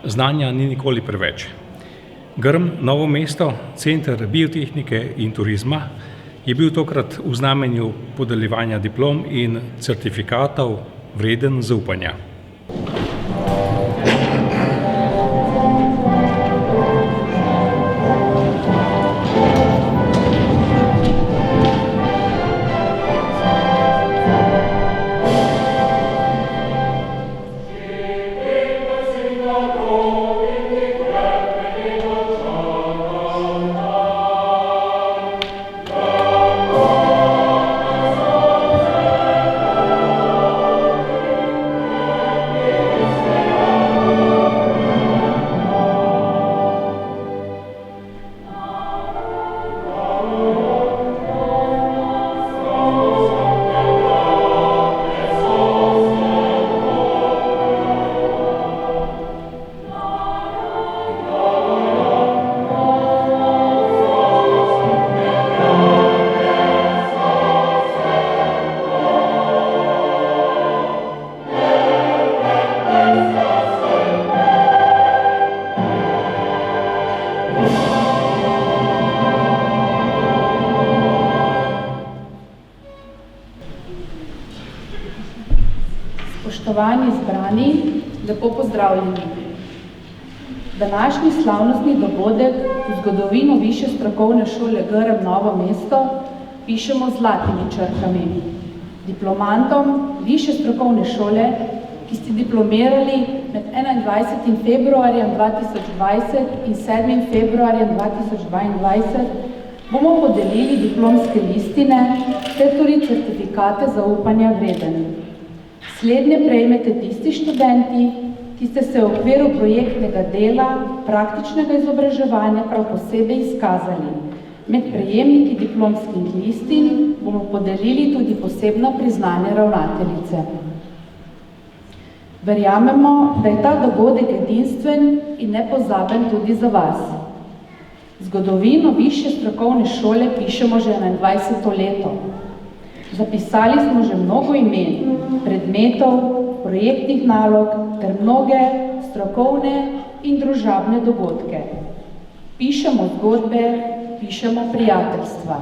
znanja ni nikoli preveč. Grm Novo mesto, center biotehnike in turizma, je bil tokrat v znamenju podeljevanja diplom in certifikatov vreden zaupanja. Spoštovani zbrani, lepo pozdravljeni. Današnji slavnostni dogodek v zgodovino Višje strokovne šole Grm Novo mesto pišemo z zlatimi črkami. Diplomantom Višje strokovne šole, ki ste diplomirali med 21. februarjem 2020 in 7. februarjem 2022, bomo podelili diplomske listine ter tudi certifikate zaupanja vreden. Slednje prejmete tisti študenti, ki ste se v okviru projektnega dela, praktičnega izobraževanja prav posebej izkazali. Med prejemniki diplomskih listin bomo podelili tudi posebno priznanje ravnateljice. Verjamemo, da je ta dogodek edinstven in nepozaben tudi za vas. Zgodovino Višje strokovne šole pišemo že 21. leto. Zapisali smo že mnogo imen, predmetov, projektnih nalog ter mnoge strokovne in družabne dogodke. Pišemo zgodbe, pišemo prijateljstva.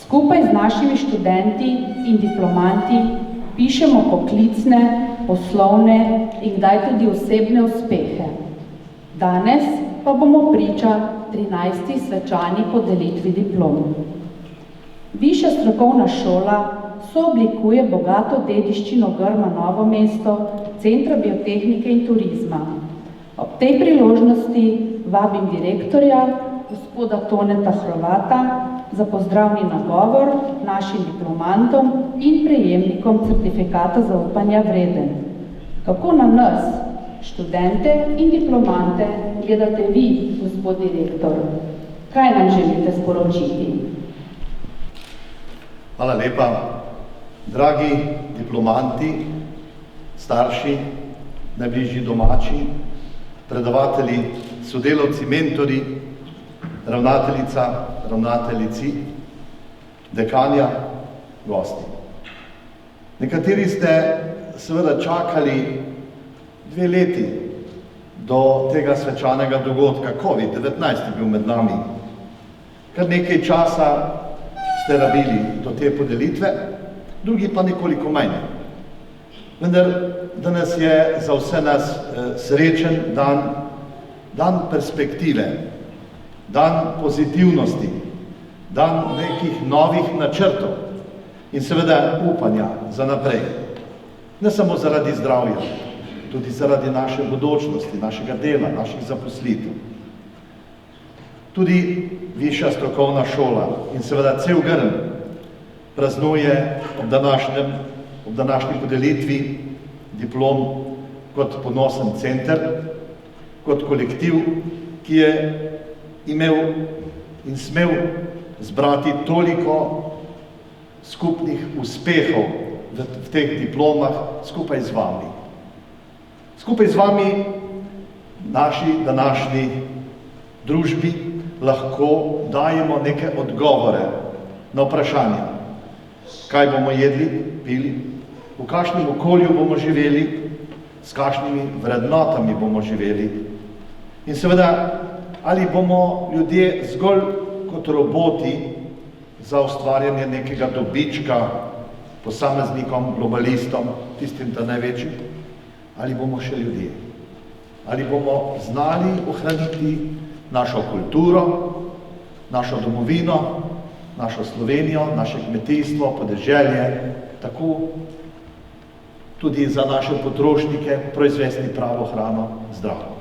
Skupaj z našimi študenti in diplomanti pišemo poklicne, poslovne in kdaj tudi osebne uspehe. Danes pa bomo priča 13. svečani podelitvi diplom. Višja strokovna šola sooblikuje bogato dediščino Grma Novo mesto, Centra biotehnike in turizma. Ob tej priložnosti vabim direktorja, gospoda Toneta Hrovata, za pozdravni nagovor našim diplomantom in prejemnikom certifikata zaupanja vreden. Kako na nas, študente in diplomante, gledate vi, gospod direktor? Kaj nam želite sporočiti? Hvala lepa. Dragi diplomanti, starši, najbližji domači, predavatelji, sodelavci, mentori, ravnateljica, ravnateljici, dekanja, gosti. Nekateri ste seveda čakali 2 leti do tega svečanega dogodka. COVID-19 je bil med nami. Kar nekaj časa ste rabili do te podelitve, drugi pa nekoliko manj. Vendar danes je za vse nas srečen dan, dan perspektive, dan pozitivnosti, dan nekih novih načrtov in seveda upanja za naprej. Ne samo zaradi zdravja, tudi zaradi naše bodočnosti, našega dela, naših zaposlitev. Tudi Višja strokovna šola in seveda cel Grm praznuje ob današnji podelitvi diplom kot ponosen center, kot kolektiv, ki je imel in smel zbrati toliko skupnih uspehov v teh diplomah skupaj z vami. Skupaj z vami naši današnji družbi lahko dajemo neke odgovore na vprašanja. Kaj bomo jedli, pili, v kakšnem okolju bomo živeli, s kakšnimi vrednotami bomo živeli. In seveda, ali bomo ljudje zgolj kot roboti za ustvarjanje nekega dobička posameznikom, globalistom, tistim ta največjim, ali bomo še ljudje. Ali bomo znali ohraniti našo kulturo, našo domovino, našo Slovenijo, naše kmetijstvo, podeželje, tako tudi za naše potrošnike proizvesti pravo hrano zdravo.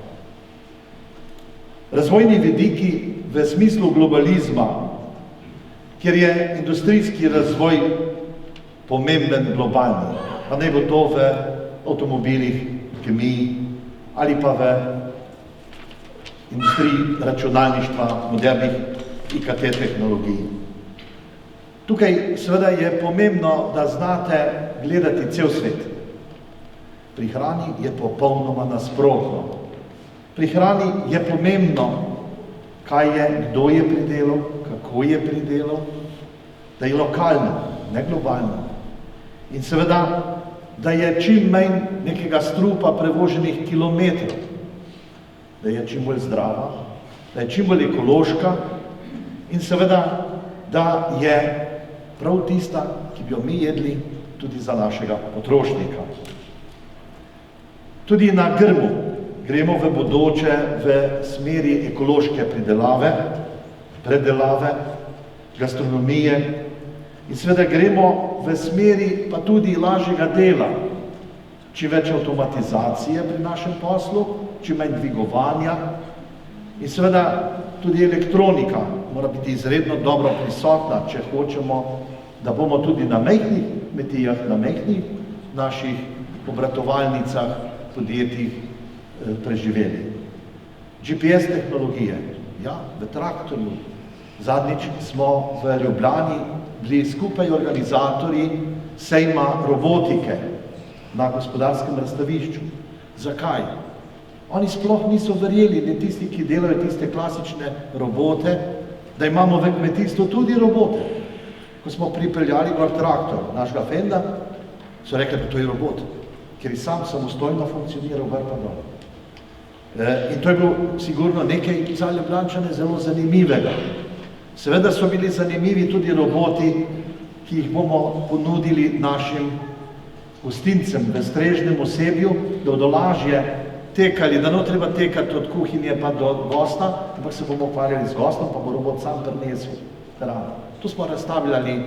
Razvojni vidiki v smislu globalizma, kjer je industrijski razvoj pomemben globalni, pa naj bo to v avtomobilih, kemiji ali pa v industriji računalništva, modernih IKT tehnologij. Tukaj seveda je pomembno, da znate gledati cel svet. Pri hrani je popolnoma nasprotno. Pri hrani je pomembno, kaj je, kdo je pridelal, kako je pridelal, da je lokalno, ne globalno. In seveda, da je čim manj nekega strupa prevoženih kilometrov, da je čim bolj zdrava, da je čim bolj ekološka in seveda, da je prav tista, ki bi jo mi jedli tudi za našega potrošnika. Tudi na Grmu gremo v bodoče v smeri ekološke predelave, gastronomije in seveda gremo v smeri pa tudi lažjega dela, čim več avtomatizacije pri našem poslu, čim manj dvigovanja in seveda tudi elektronika mora biti izredno dobro prisotna, če hočemo, da bomo tudi na majhnih kmetijah, na majhnih naših obratovalnicah, podjetjih preživeli. GPS tehnologije, ja, v traktorju. Zadnjič smo v Ljubljani bili skupaj organizatorji sejma robotike na gospodarskem razstavišču. Zakaj? Oni sploh niso verjeli, ne tisti, ki delajo tiste klasične robote, da imamo v kmetijstvu tudi robote. Ko smo pripeljali gor traktor našega Fenda, so rekli, da to je robot, ker je sam samostojno funkcioniral gor pa dol. In to je bilo sigurno nekaj za Ljubljančane zelo zanimivega. Seveda so bili zanimivi tudi roboti, ki jih bomo ponudili našim gostincem v strežnem osebju, da bodo lažje tekali, da ne treba tekati od kuhinje pa do gosta, ampak se bomo ukvarjali z gostom, pa bo robot sam prinesel hrano. To smo razstavljali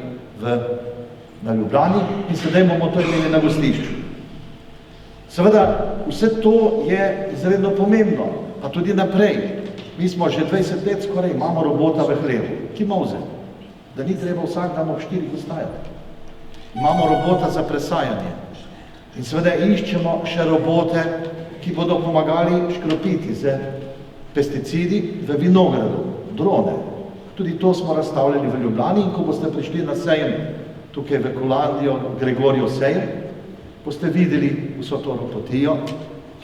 na Ljubljani in sedaj bomo to imeli na gostišču. Seveda, vse to je izredno pomembno, pa tudi naprej. Mi smo že 20 let skoraj, imamo robota v hlevu, ki moze, da ni treba vsak dan ob 4 ustajati. Imamo robota za presajanje in seveda iščemo še robote, ki bodo pomagali škropiti z pesticidi v vinogradu, drone. Tudi to smo razstavljali v Ljubljani in ko boste prišli na sejem tukaj v Kolandijo, Gregorijo sejem, boste videli vso to robotijo,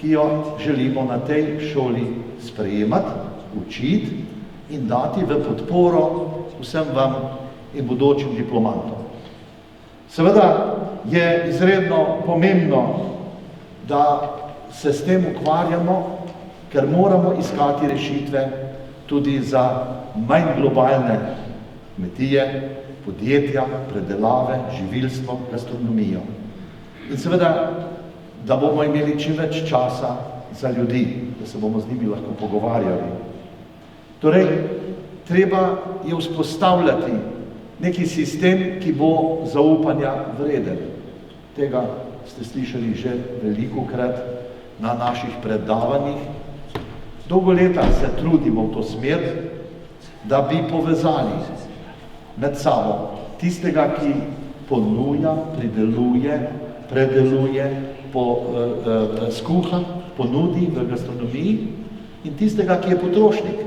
ki jo želimo na tej šoli sprejemati, učiti in dati v podporo vsem vam in bodočim diplomantom. Seveda je izredno pomembno, da se s tem ukvarjamo, ker moramo iskati rešitve tudi za manj globalne kmetije, podjetja, predelave, živilstvo, gastronomijo. In seveda, da bomo imeli čim več časa za ljudi, da se bomo z njimi lahko pogovarjali. Torej, treba je vzpostavljati neki sistem, ki bo zaupanja vreden. Tega ste slišali že velikokrat na naših predavanjih. Dolgo leta se trudimo v to smer, da bi povezali med sabo tistega, ki ponuja, prideluje, predeluje, skuha, ponudi v gastronomiji in tistega, ki je potrošnik,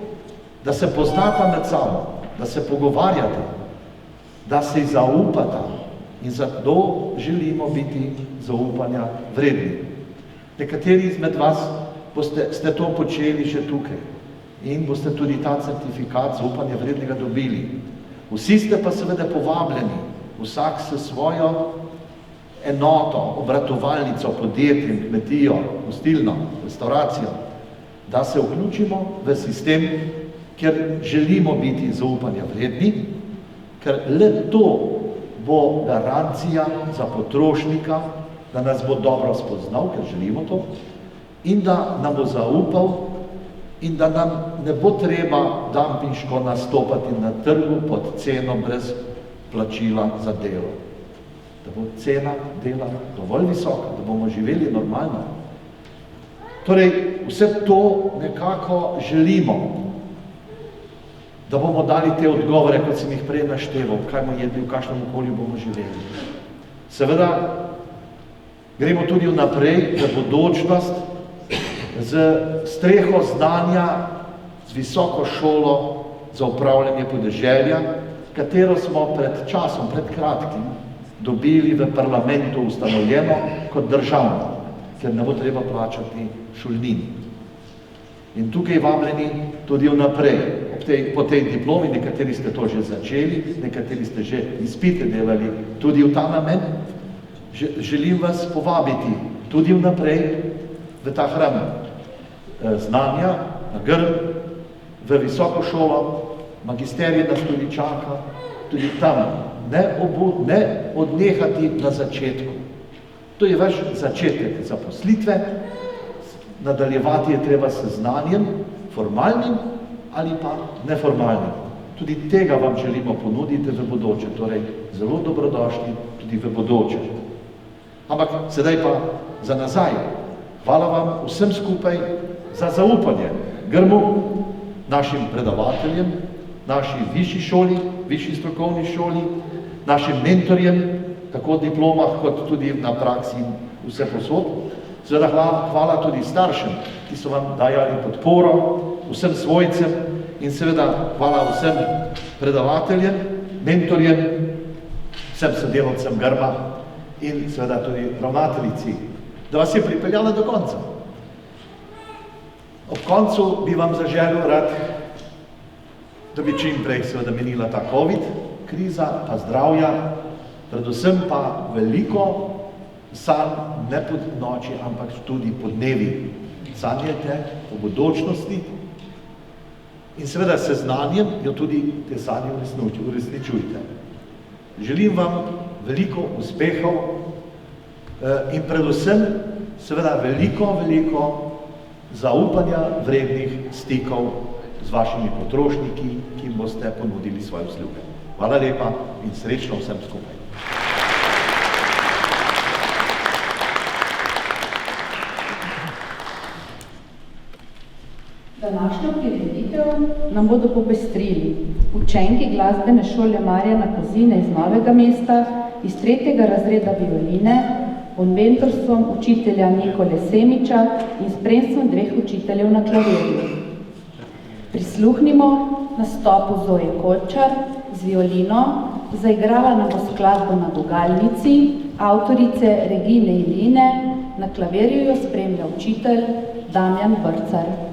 da se poznata med sabo, da se pogovarjata, da se zaupata in zato želimo biti zaupanja vredni. Nekateri izmed vas ste to počeli že tukaj in boste tudi ta certifikat zaupanja vrednega dobili. Vsi ste pa seveda povabljeni, vsak s svojo enoto, obratovalnico, podjetje, kmetijo, gostilno, restauracijo, da se vključimo v sistem, ker želimo biti zaupanja vredni, ker le to bo garancija za potrošnika, da nas bo dobro spoznal, ker želimo to, in da nam bo zaupal in da nam ne bo treba dampinško nastopati na trgu pod ceno brez plačila za delo. Da bo cena dela dovolj visoka, da bomo živeli normalno. Torej, vse to nekako želimo, da bomo dali te odgovore, kot sem jih prej našteval, kaj bomo jedli, v kakšnem okolju bomo živeli. Seveda, gremo tudi vnaprej v bodočnost z streho znanja, z visoko šolo za upravljanje podeželja, katero smo pred časom, pred kratkim, dobili v parlamentu ustanovljeno kot državno, ker ne bo treba plačati šolnin. In tukaj vabljeni tudi vnaprej, po tej diplomi, nekateri ste to že začeli, nekateri ste že izpite delali tudi v ta namen, želim vas povabiti tudi vnaprej v ta hram znanja, na Grm, v visoko šolo, magisterij nas tudi čaka, tudi tam, ne odnehati na začetku. To je vaš začetek zaposlitve, nadaljevati je treba s znanjem, formalnim ali pa neformalnim. Tudi tega vam želimo ponuditi v bodoče, torej zelo dobrodošli tudi v bodoče. Ampak sedaj pa za nazaj. Hvala vam vsem skupaj za zaupanje Grmu, našim predavateljem, naši višji šoli, višji strokovni šoli, našim mentorjem, tako v diplomah, kot tudi na praksi in vse posod. Seveda hvala tudi staršem, ki so vam dajali podporo, vsem svojcem in seveda hvala vsem predavateljem, mentorjem, vsem sodelavcem Grma in seveda tudi ravnateljici, da vas je pripeljala do konca. Ob koncu bi vam zaželil rad, da bi čim prej seveda menila ta COVID kriza, pa zdravja, predvsem pa veliko sanj, ne pod noči, ampak tudi pod dnevi. Sanjajte o bodočnosti in seveda se znanjem jo tudi te sanje uresničujte. Želim vam veliko uspehov in predvsem seveda veliko zaupanja vrednih stikov z vašimi potrošniki, ki jim boste ponudili svoje usluge. Hvala lepa in srečno vsem skupaj. Današnjo prireditev nam bodo popestrili učenki glasbene šole Marjana Kozine iz Novega mesta, iz 3. razreda violine, pod mentorstvom učitelja Nikole Semiča in spremstvom 2 učiteljev na klavirju. Prisluhnimo nastopu Zoje Kolčar z violino, zaigrala nam bo skladbo Na gugalnici, avtorice Regine Iline, na klavirju jo spremlja učitelj Damjan Brcar.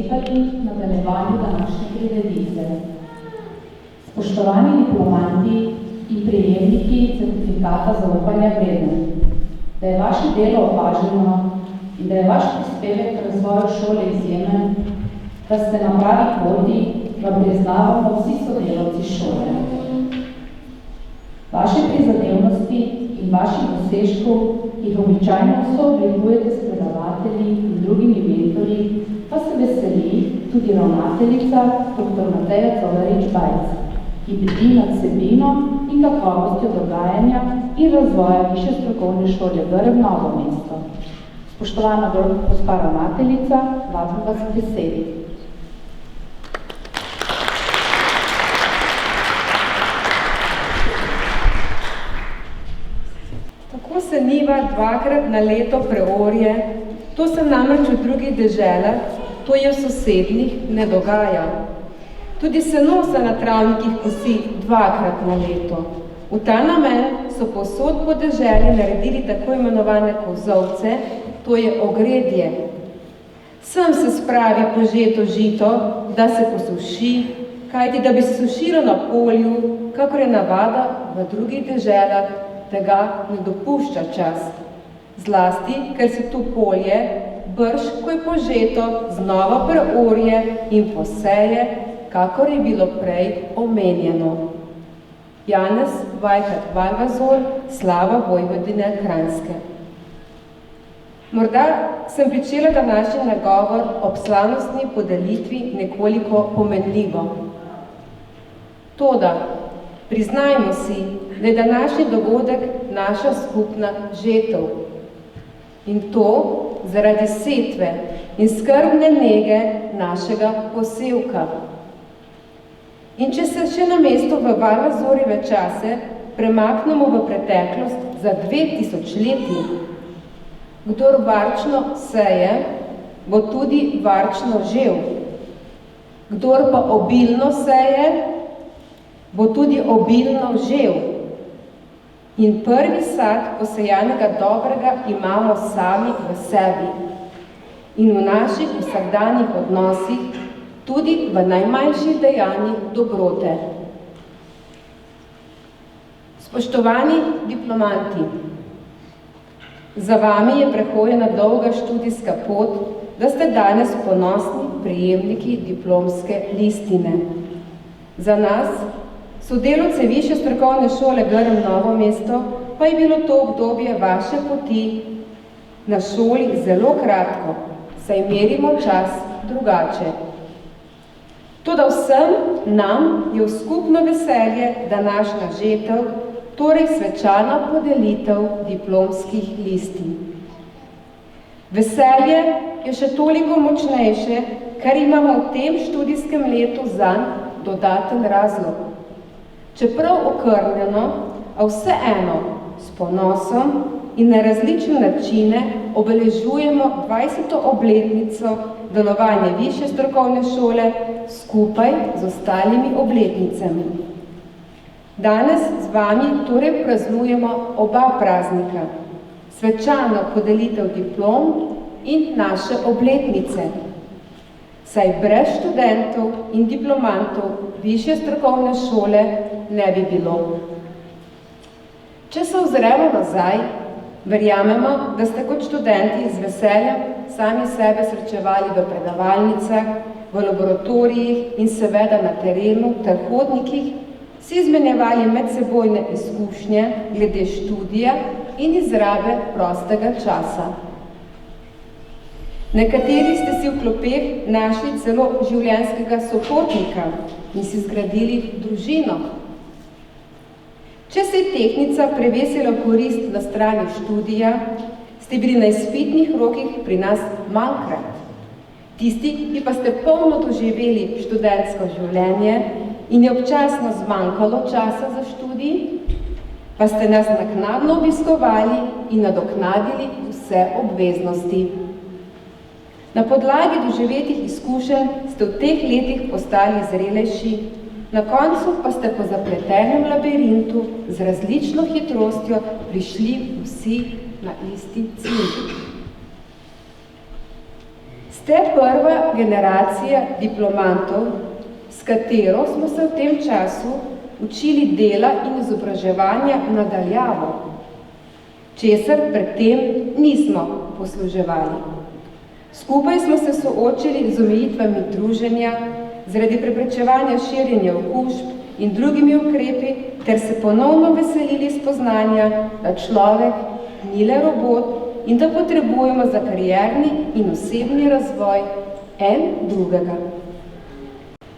čestitali nadaljevanju današnje prireditve. Spoštovani diplomanti in prejemniki certifikata zaupanja vredne, da je vaše delo opaženo in da je vaš prispevek k razvoju šole izjemen, da ste na pravi poti, vam priznavamo vsi sodelavci šole. Vaše prizadevnosti in vaših dosežkov, ki jih običajno sooblikujete s predavatelji in drugimi mentorji, pa se veseli tudi ravnateljica dr. Mateja Colarič-Bajc, ki bdi nad vsebino in kakovostjo dogajanja in razvoja Višje strokovne šole Grm Novo mesto. Spoštovana gospa ravnateljica, vabim vas k besedi. Tako se njiva dvakrat na leto preorje, to se namreč v drugih deželah, to je v sosednjih, ne dogaja. Tudi seno se na travnikih kosi dvakrat na leto. V ta namen so povsod po deželi naredili tako imenovane kozovce, to je ogredje. Sem se spravi požeto žito, da se posuši, kajti da bi se sušilo na polju, kakor je navada v drugih deželah, tega ne dopušča čas. Zlasti, ker se tu polje, brž, ko je požeto, znova preorje in poseje, kakor je bilo prej omenjeno. Janez Vajkard-Valvazor, Slava Vojvodine Kranjske. Morda sem pričela današnji nagovor ob slavnostni podelitvi nekoliko pomenljivo. Toda, priznajmo si, da je današnji dogodek naša skupna žetev. In to zaradi setve in skrbne nege našega posevka. In če se še namesto v Valvazorjeve čase premaknemo v preteklost za 2000 leti, kdor varčno seje, bo tudi varčno žel. Kdor pa obilno seje, bo tudi obilno žel. In prvi sad posejanega dobrega imamo sami v sebi in v naših vsakdanjih odnosih, tudi v najmanjših dejanjih dobrote. Spoštovani diplomanti, za vami je prehojena dolga študijska pot, da ste danes ponosni prejemniki diplomske listine. Za nas, sodelavce Višje strokovne šole Grm Novo mesto, pa je bilo to obdobje vaše poti na šoli zelo kratko, saj merimo čas drugače. Toda vsem nam je v skupno veselje današnja žetev, torej svečana podelitev diplomskih listin. Veselje je še toliko močnejše, ker imamo v tem študijskem letu zanj dodaten razlog. Čeprav okrnjeno, a vseeno s ponosom in na različne načine obeležujemo 20. obletnico delovanja Višje strokovne šole skupaj z ostalimi obletnicami. Danes z vami torej praznujemo oba praznika, svečano podelitev diplom in naše obletnice, saj brez študentov in diplomantov Višje strokovne šole ne bi bilo. Če se ozremo nazaj, verjamemo, da ste kot študenti z veseljem sami sebe srečevali v predavalnicah, v laboratorijih in seveda na terenu ter hodnikih, si izmenjevali medsebojne izkušnje glede študija in izrabe prostega časa. Nekateri ste si v klopeh našli celo življenjskega sopotnika in si zgradili družino. Če se je tehnica prevesila v korist na strani študija, ste bili na izpitnih rokih pri nas manjkrat. Tisti, ki pa ste polno doživeli študentsko življenje in je občasno zmanjkalo časa za študij, pa ste nas naknadno obiskovali in nadoknadili vse obveznosti. Na podlagi doživetih izkušenj ste v teh letih postali zrelejši, na koncu pa ste po zapletenem labirintu z različno hitrostjo prišli vsi na isti cilj. S Ste prva generacija diplomantov, s katero smo se v tem času učili dela in izobraževanja nadaljavo, česar predtem nismo posluževali. Skupaj smo se soočili z omejitvami druženja, zaradi preprečevanja širjenja okužb in drugimi ukrepi, ter se ponovno veselili spoznanja, da človek ni le robot in da potrebujemo za karierni in osebni razvoj en drugega.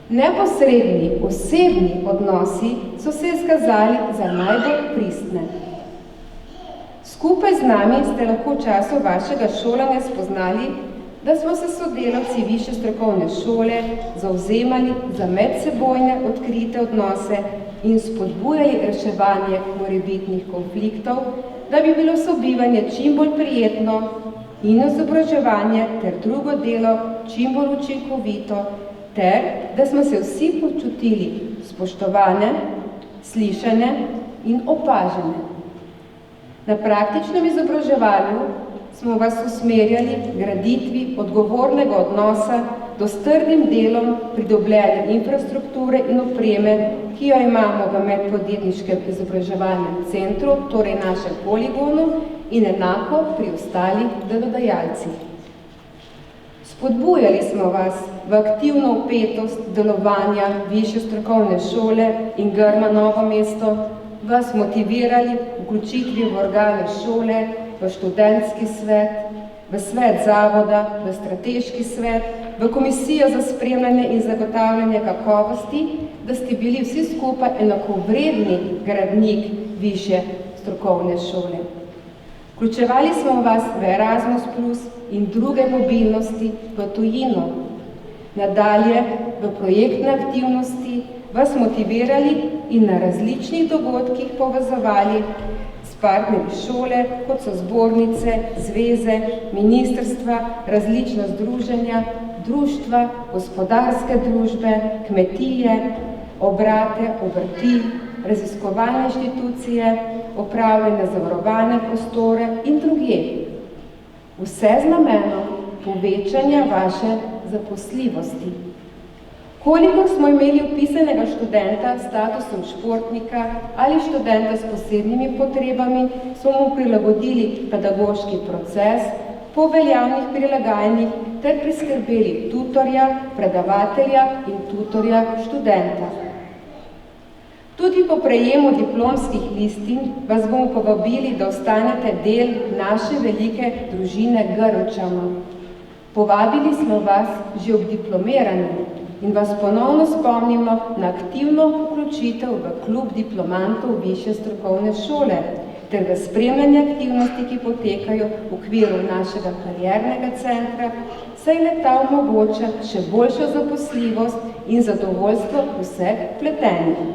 Neposredni, osebni odnosi so se izkazali za najbolj pristne. Skupaj z nami ste lahko v času vašega šolanja spoznali, da smo se sodelavci višje strokovne šole zavzemali za medsebojne odkrite odnose in spodbujali reševanje morebitnih konfliktov, da bi bilo sobivanje čim bolj prijetno in izobraževanje ter drugo delo čim bolj učinkovito, ter da smo se vsi počutili spoštovane, slišane in opažene. Na praktičnem izobraževanju smo vas usmerjali graditvi odgovornega odnosa do s trdim delom pridobljene infrastrukture in opreme, ki jo imamo v medpodjetniškem izobraževalnem centru, torej našem poligonu, in enako pri ostalih delodajalcih. Spodbujali smo vas v aktivno vpetost delovanja višje strokovne šole in Grma Novo mesto, vas motivirali vključitvi v organe šole, v študentski svet, v svet zavoda, v strateški svet, v komisijo za spremljanje in zagotavljanje kakovosti, da ste bili vsi skupaj enakovredni gradnik višje strokovne šole. Vključevali smo vas v Erasmus Plus in druge mobilnosti v tujino. Nadalje v projektne aktivnosti vas motivirali in na različnih dogodkih povezovali s partnerji šole, kot so zbornice, zveze, ministrstva, različna združenja, društva, gospodarske družbe, kmetije, obrate, obrti, raziskovalne inštitucije, upravljene zavarovalne prostore in drugje. Vse z namenom povečanja vaše zaposljivosti. Koliko smo imeli vpisanega študenta s statusom športnika ali študenta s posebnimi potrebami, smo mu prilagodili pedagoški proces po veljavnih prilagajanjih ter priskrbeli tutorja, predavatelja in tutorja študenta. Tudi po prejemu diplomskih listin vas bomo povabili, da ostanete del naše velike družine Grmčanov. Povabili smo vas že ob diplomiranju in vas ponovno spomnimo na aktivno vključitev v klub diplomantov višje strokovne šole ter v spremljanje aktivnosti, ki potekajo v okviru našega kariernega centra, saj le-ta omogoča še boljšo zaposljivost in zadovoljstvo vseh vpletenih.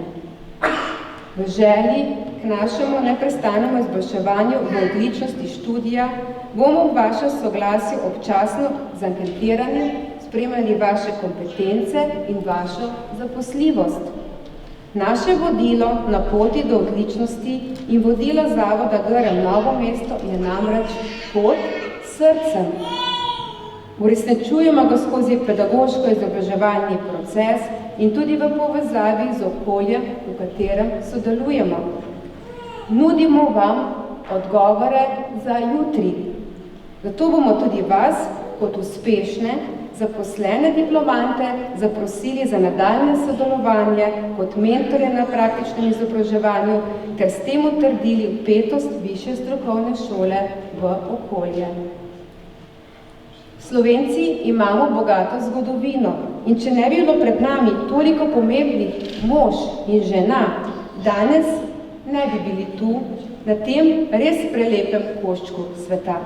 V želji k našemu neprestanemu izboljševanju v odličnosti študija bomo v vašem soglasju občasno z anketiranjem spremljali vaše kompetence in vašo zaposljivost. Naše vodilo na poti do odličnosti in vodilo zavoda Grm Novo mesto je namreč pot s srcem. Uresničujemo ga skozi pedagoško-izobraževalni proces in tudi v povezavi z okoljem, v katerem sodelujemo. Nudimo vam odgovore za jutri. Zato bomo tudi vas, kot uspešne, zaposlene diplomante, zaprosili za nadaljnje sodelovanje kot mentorje na praktičnem izobraževanju ter s tem utrdili vpetost višje strokovne šole v okolje. Slovenci imamo bogato zgodovino in če ne bi bilo pred nami toliko pomembnih mož in žena, danes ne bi bili tu, na tem res prelepem koščku sveta.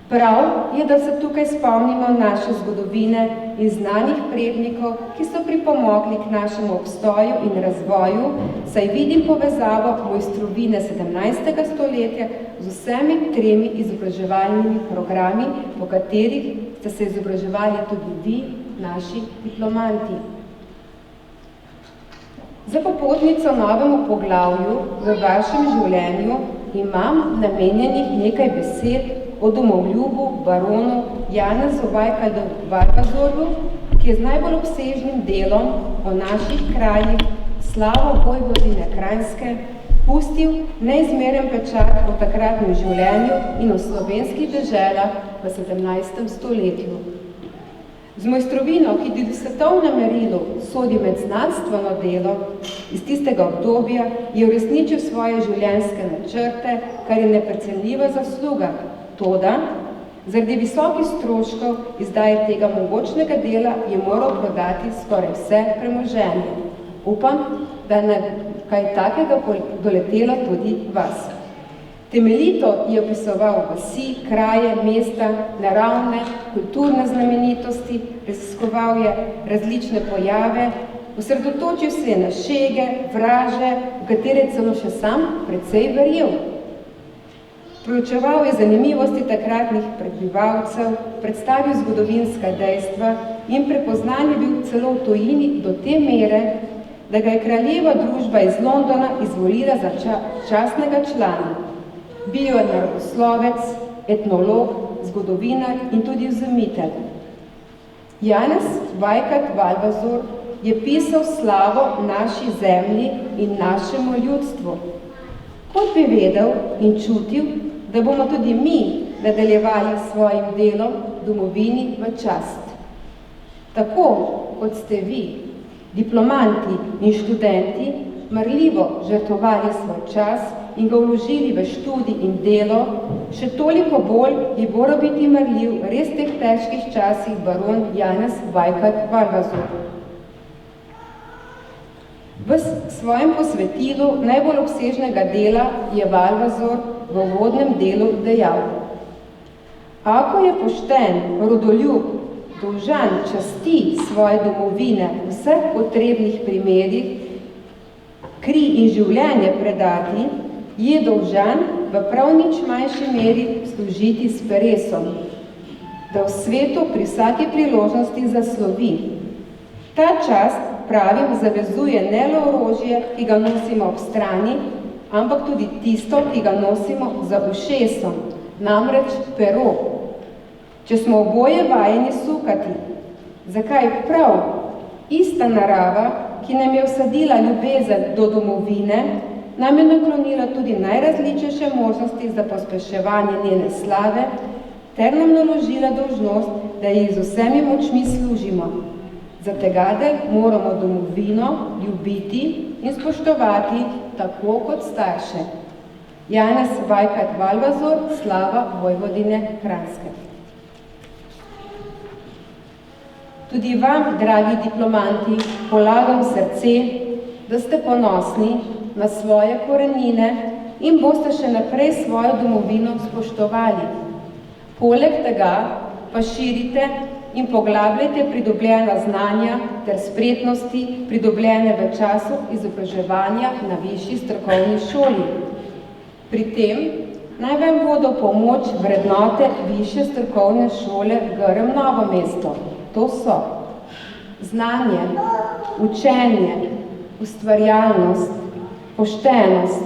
Prav je, da se tukaj spomnimo naše zgodovine in znanih prednikov, ki so pripomogli k našemu obstoju in razvoju, saj vidim povezavo mojstrovine 17. stoletja z vsemi tremi izobraževalnimi programi, po katerih ste se izobraževali tudi vi, naši diplomanti. Za popotnico novemu poglavju v vašem življenju imam namenjenih nekaj besed o domoljubu baronu Janezu Vajkadu-Valvazorju, ki je z najbolj obsežnim delom o naših krajih, slavo Vojvodine Kranjske, pustil neizmeren pečat o takratnem življenju in o slovenskih deželah v 17. stoletju. Z mojstrovino, ki tudi v svetovnem merilu sodi med znanstveno delo iz tistega obdobja, je uresničil svoje življenjske načrte, kar je neprecenljiva zasluga. Toda, zaradi visokih stroškov izdaje tega mogočnega dela je moral prodati skoraj vse premoženje. Upam, da je kaj takega doletelo tudi vas. Temeljito je opisoval vasi, kraje, mesta, naravne, kulturne znamenitosti, raziskoval je različne pojave, osredotočil se je na šege, vraže, v katere celo še sam precej verjel. Proučeval je zanimivosti takratnih prebivalcev, predstavil zgodovinska dejstva in prepoznan je bil celo v tujini do te mere, da ga je kraljeva družba iz Londona izvolila za častnega člana. Bil je naravoslovec, etnolog, zgodovinar in tudi vzemitelj. Janez Vajkad-Valvazor je pisal slavo naši zemlji in našemu ljudstvu. Kot bi vedel in čutil, da bomo tudi mi nadaljevali s svojim delom domovini v čast. Tako kot ste vi, diplomanti in študenti, marljivo žrtvovali svoj čas in ga vložili v študij in delo, še toliko bolj je moral biti marljiv res teh težkih časih baron Janez Vajkad-Valvazor. V svojem posvetilu najbolj obsežnega dela je Valvazor v uvodnem delu dejal: Ako je pošten, rodoljub, dolžan časti svoje domovine v vseh potrebnih primerih, kri in življenje predati, je dolžan v prav nič manjši meri služiti s peresom, da v svetu pri vsaki priložnosti zaslovi. Ta čast, pravim, zavezuje ne le orožje, ki ga nosimo ob strani, ampak tudi tisto, ki ga nosimo za ušesom, namreč pero. Če smo oboje vajeni sukati, zakaj prav ista narava, ki nam je vsadila ljubezen do domovine, nam je naklonila tudi najrazličnejše možnosti za pospeševanje njene slave, ter nam naložila dolžnost, da jih z vsemi močmi služimo. Zategadelj moramo domovino ljubiti in spoštovati tako kot starše. Janez Vajkad-Valvazor, slava Vojvodine Kranjske. Tudi vam, dragi diplomanti, polagam srce, da ste ponosni na svoje korenine in boste še naprej svojo domovino spoštovali. Poleg tega pa širite in poglabljajte pridobljena znanja ter spretnosti, pridobljene v času izobraževanja na višji strokovni šoli. Pri tem naj vam bodo pomoč vrednote višje strokovne šole Grm Novo mesto. To so znanje, učenje, ustvarjalnost, poštenost,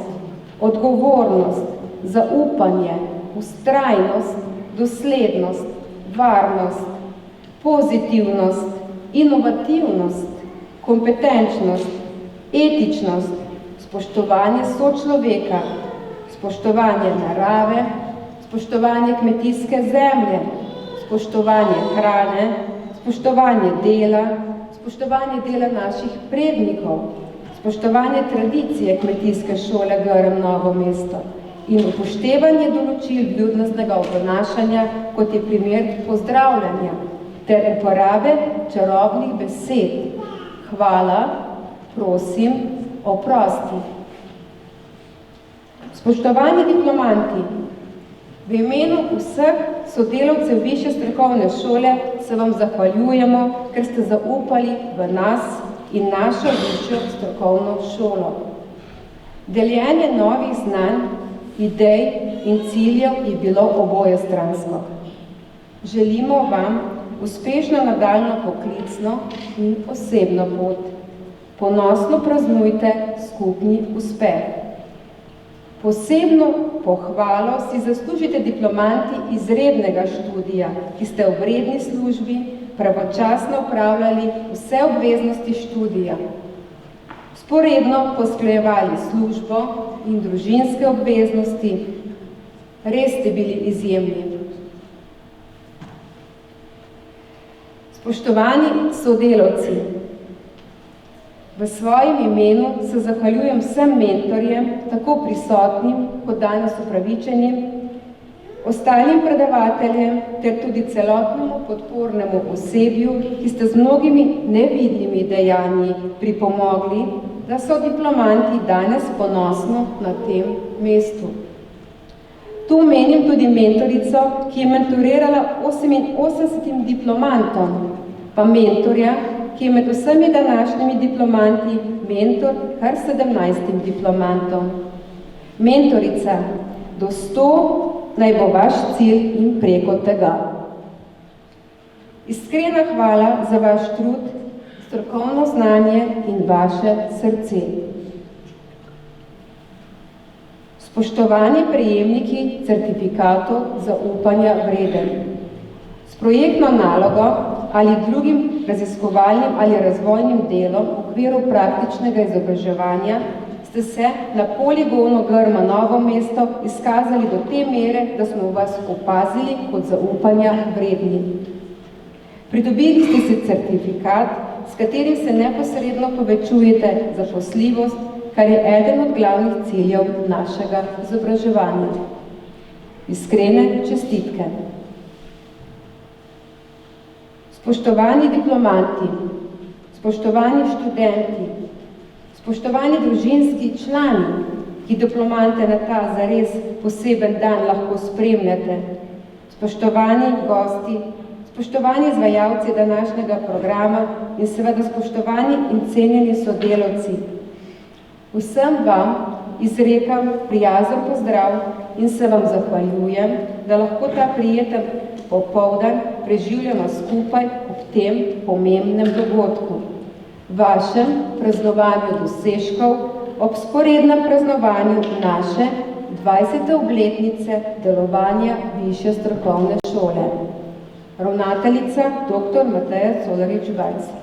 odgovornost, zaupanje, vztrajnost, doslednost, varnost, pozitivnost, inovativnost, kompetenčnost, etičnost, spoštovanje sočloveka, spoštovanje narave, spoštovanje kmetijske zemlje, spoštovanje hrane, spoštovanje dela naših prednikov, spoštovanje tradicije kmetijske šole Grm Novo mesto in upoštevanje določil ljudnostnega obnašanja, kot je primer pozdravljanja, ter uporabe čarobnih besed. Hvala, prosim, oprosti. Spoštovani diplomanti, v imenu vseh sodelavcev višje strokovne šole se vam zahvaljujemo, ker ste zaupali v nas in našo višjo strokovno šolo. Deljenje novih znanj, idej in ciljev je bilo obojestransko. Želimo vam uspešno nadaljnjo poklicno in osebno pot. Ponosno praznujte skupni uspeh. Posebno pohvalo si zaslužite diplomanti izrednega študija, ki ste v vredni službi pravočasno opravljali vse obveznosti študija, sporedno posklajevali službo in družinske obveznosti. Res ste bili izjemni. Spoštovani sodelavci, v svojem imenu se zahvaljujem vsem mentorjem, tako prisotnim kot danes upravičenim, ostalim predavateljem ter tudi celotnemu podpornemu osebju, ki ste z mnogimi nevidnimi dejanji pripomogli, da so diplomanti danes ponosno na tem mestu. Tu menim tudi mentorico, ki je mentorirala 88 diplomantom, pa mentorja, ki je med vsemi današnjimi diplomanti mentor kar 17 diplomantom. Mentorica, do 100 naj bo vaš cilj in preko tega. Iskrena hvala za vaš trud, strokovno znanje in vaše srce. Spoštovani prejemniki certifikatov zaupanja vreden. S projektno nalogo ali drugim raziskovalnim ali razvojnim delom v okviru praktičnega izobraževanja ste se na poligonu Grma Novo mesto izkazali do te mere, da smo vas opazili kot zaupanja vredni. Pridobili ste si certifikat, s katerim se neposredno povečujete zaposljivost, kar je eden od glavnih ciljev našega izobraževanja. Iskrene čestitke. Spoštovani diplomanti, spoštovani študenti, spoštovani družinski člani, ki diplomante na ta zares poseben dan lahko spremljate, spoštovani gosti, spoštovani izvajalci današnjega programa in seveda spoštovani in cenjeni sodelavci, vsem vam izrekam prijazen pozdrav in se vam zahvaljujem, da lahko ta prijeten popoldan preživljamo skupaj ob tem pomembnem dogodku. Vašem praznovanju dosežkov ob sporednem praznovanju naše 20. obletnice delovanja Višje strokovne šole. Ravnateljica dr. Mateja Colarič-Vajc.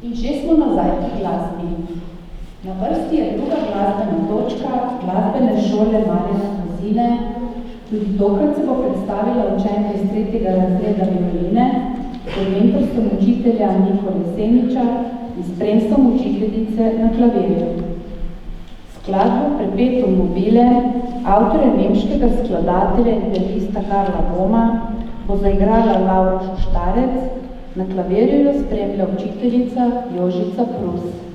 In že smo nazaj pri glasbi. Na vrsti je druga glasbena točka glasbene šole Marjana Kozine. Tudi tokrat se bo predstavila učenka iz 3. razreda violine, pod mentorstvom učitelja Nikole Seniča in spremstvom učiteljice na klavirju. Skladbo Perpetuum mobile, avtorja nemškega skladatelja in pianista Karla Boma, bo zaigrala Laura Šuštarec, na klavirju jo spremlja učiteljica Jožica Prus.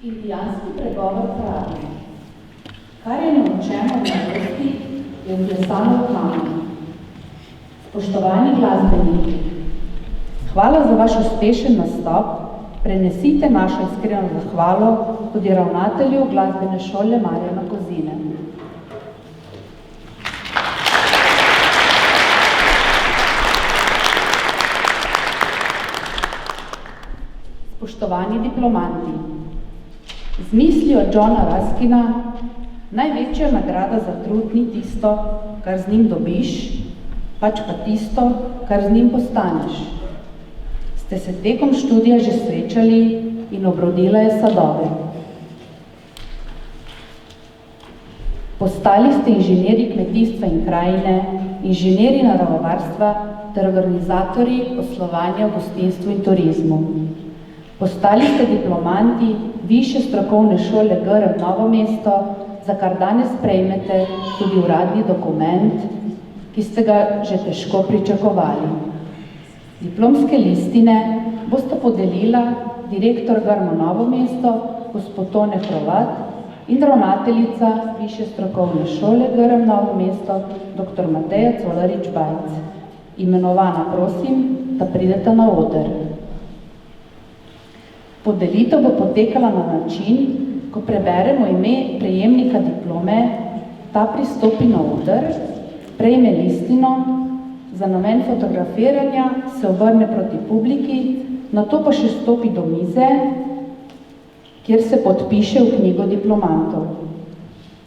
Indijanski pregovor pravi: kar je naučeno v mladosti, je vklesano v kamen. Spoštovani glasbeniki, hvala za vaš uspešen nastop, prenesite našo iskreno zahvalo tudi ravnatelju glasbene šole Marjana Kozine. Spoštovani diplomanti, z mislijo Johna Ruskina, največja nagrada za trud ni tisto, kar z njim dobiš, pač pa tisto, kar z njim postaneš. Ste se tekom študija že srečali in obrodila je sadove. Postali ste inženirji kmetijstva in krajine, inženirji naravovarstva ter organizatorji poslovanja v gostinstvu in turizmu. Postali ste diplomanti Višje strokovne šole Grm Novo mesto, za kar danes prejmete tudi uradni dokument, ki ste ga že težko pričakovali. Diplomske listine boste podelila direktor Grma Novo mesto, gospod Tone Hrovat, in ravnateljica Višje strokovne šole Grm Novo mesto, dr. Mateja Colarič-Bajc. Imenovana prosim, da pridete na oder. Podelitev bo potekala na način, ko preberemo ime prejemnika diplome, ta pristopi na oder, prejme listino, za namen fotografiranja se obrne proti publiki, nato pa še stopi do mize, kjer se podpiše v knjigo diplomantov.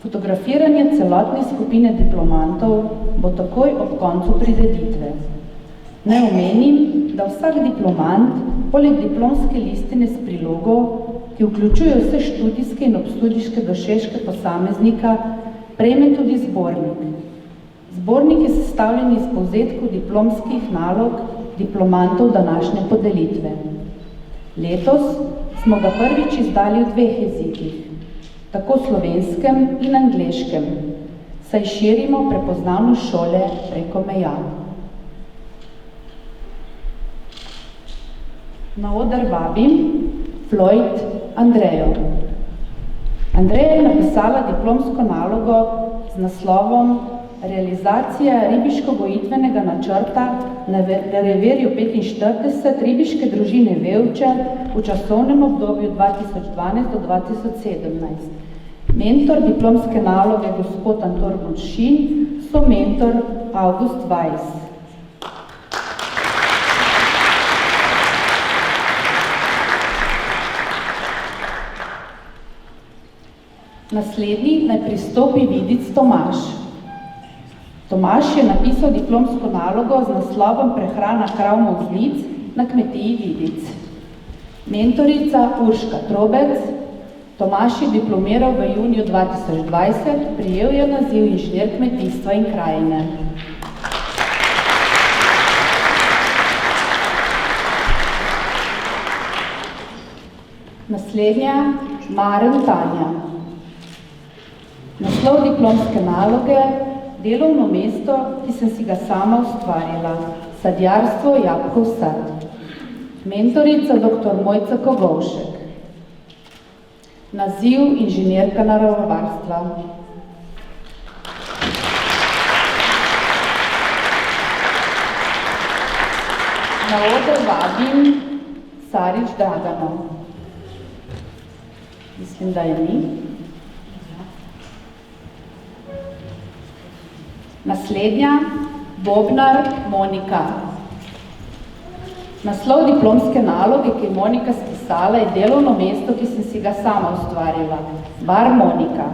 Fotografiranje celotne skupine diplomantov bo takoj ob koncu prireditve. Naj omenim, da vsak diplomant, poleg diplomske listine s prilogo, ki vključuje vse študijske in obštudijske dosežke posameznika, prejme tudi zbornik. Zbornik je sestavljen iz povzetkov diplomskih nalog diplomantov današnje podelitve. Letos smo ga prvič izdali v 2 jezikih, tako slovenskem in angleškem, saj širimo prepoznavnost šole preko meja. Na oder vabim Floyd Andrejo. Andreja je napisala diplomsko nalogo z naslovom Realizacija ribiško-gojitvenega načrta na reverju 45 ribiške družine Vevče v časovnem obdobju 2012 do 2017. Mentor diplomske naloge gospod Anton Bonšin, so mentor August Weiss. Naslednji naj pristopi Vidic Tomaž. Tomaž je napisal diplomsko nalogo z naslovom Prehrana krav Mozlic na kmetiji Vidic. Mentorica Urška Trobec. Tomaž je diplomiral v juniju 2020, prijel je naziv inženir kmetijstva in krajine. Naslednja Maren Tanja. Naslov diplomske naloge, delovno mesto, ki sem si ga sama ustvarila, sadjarstvo Jakov sad. Mentorica dr. Mojca Kogovšek. Naziv inženirka naravovarstva. Na oder vabim Sarič Dragano. Mislim, da je ni. Naslednja, Bobnar Monika. Naslov diplomske naloge, ki je Monika spisala, je delovno mesto, ki sem si ga sama ustvarila, Bar Monika.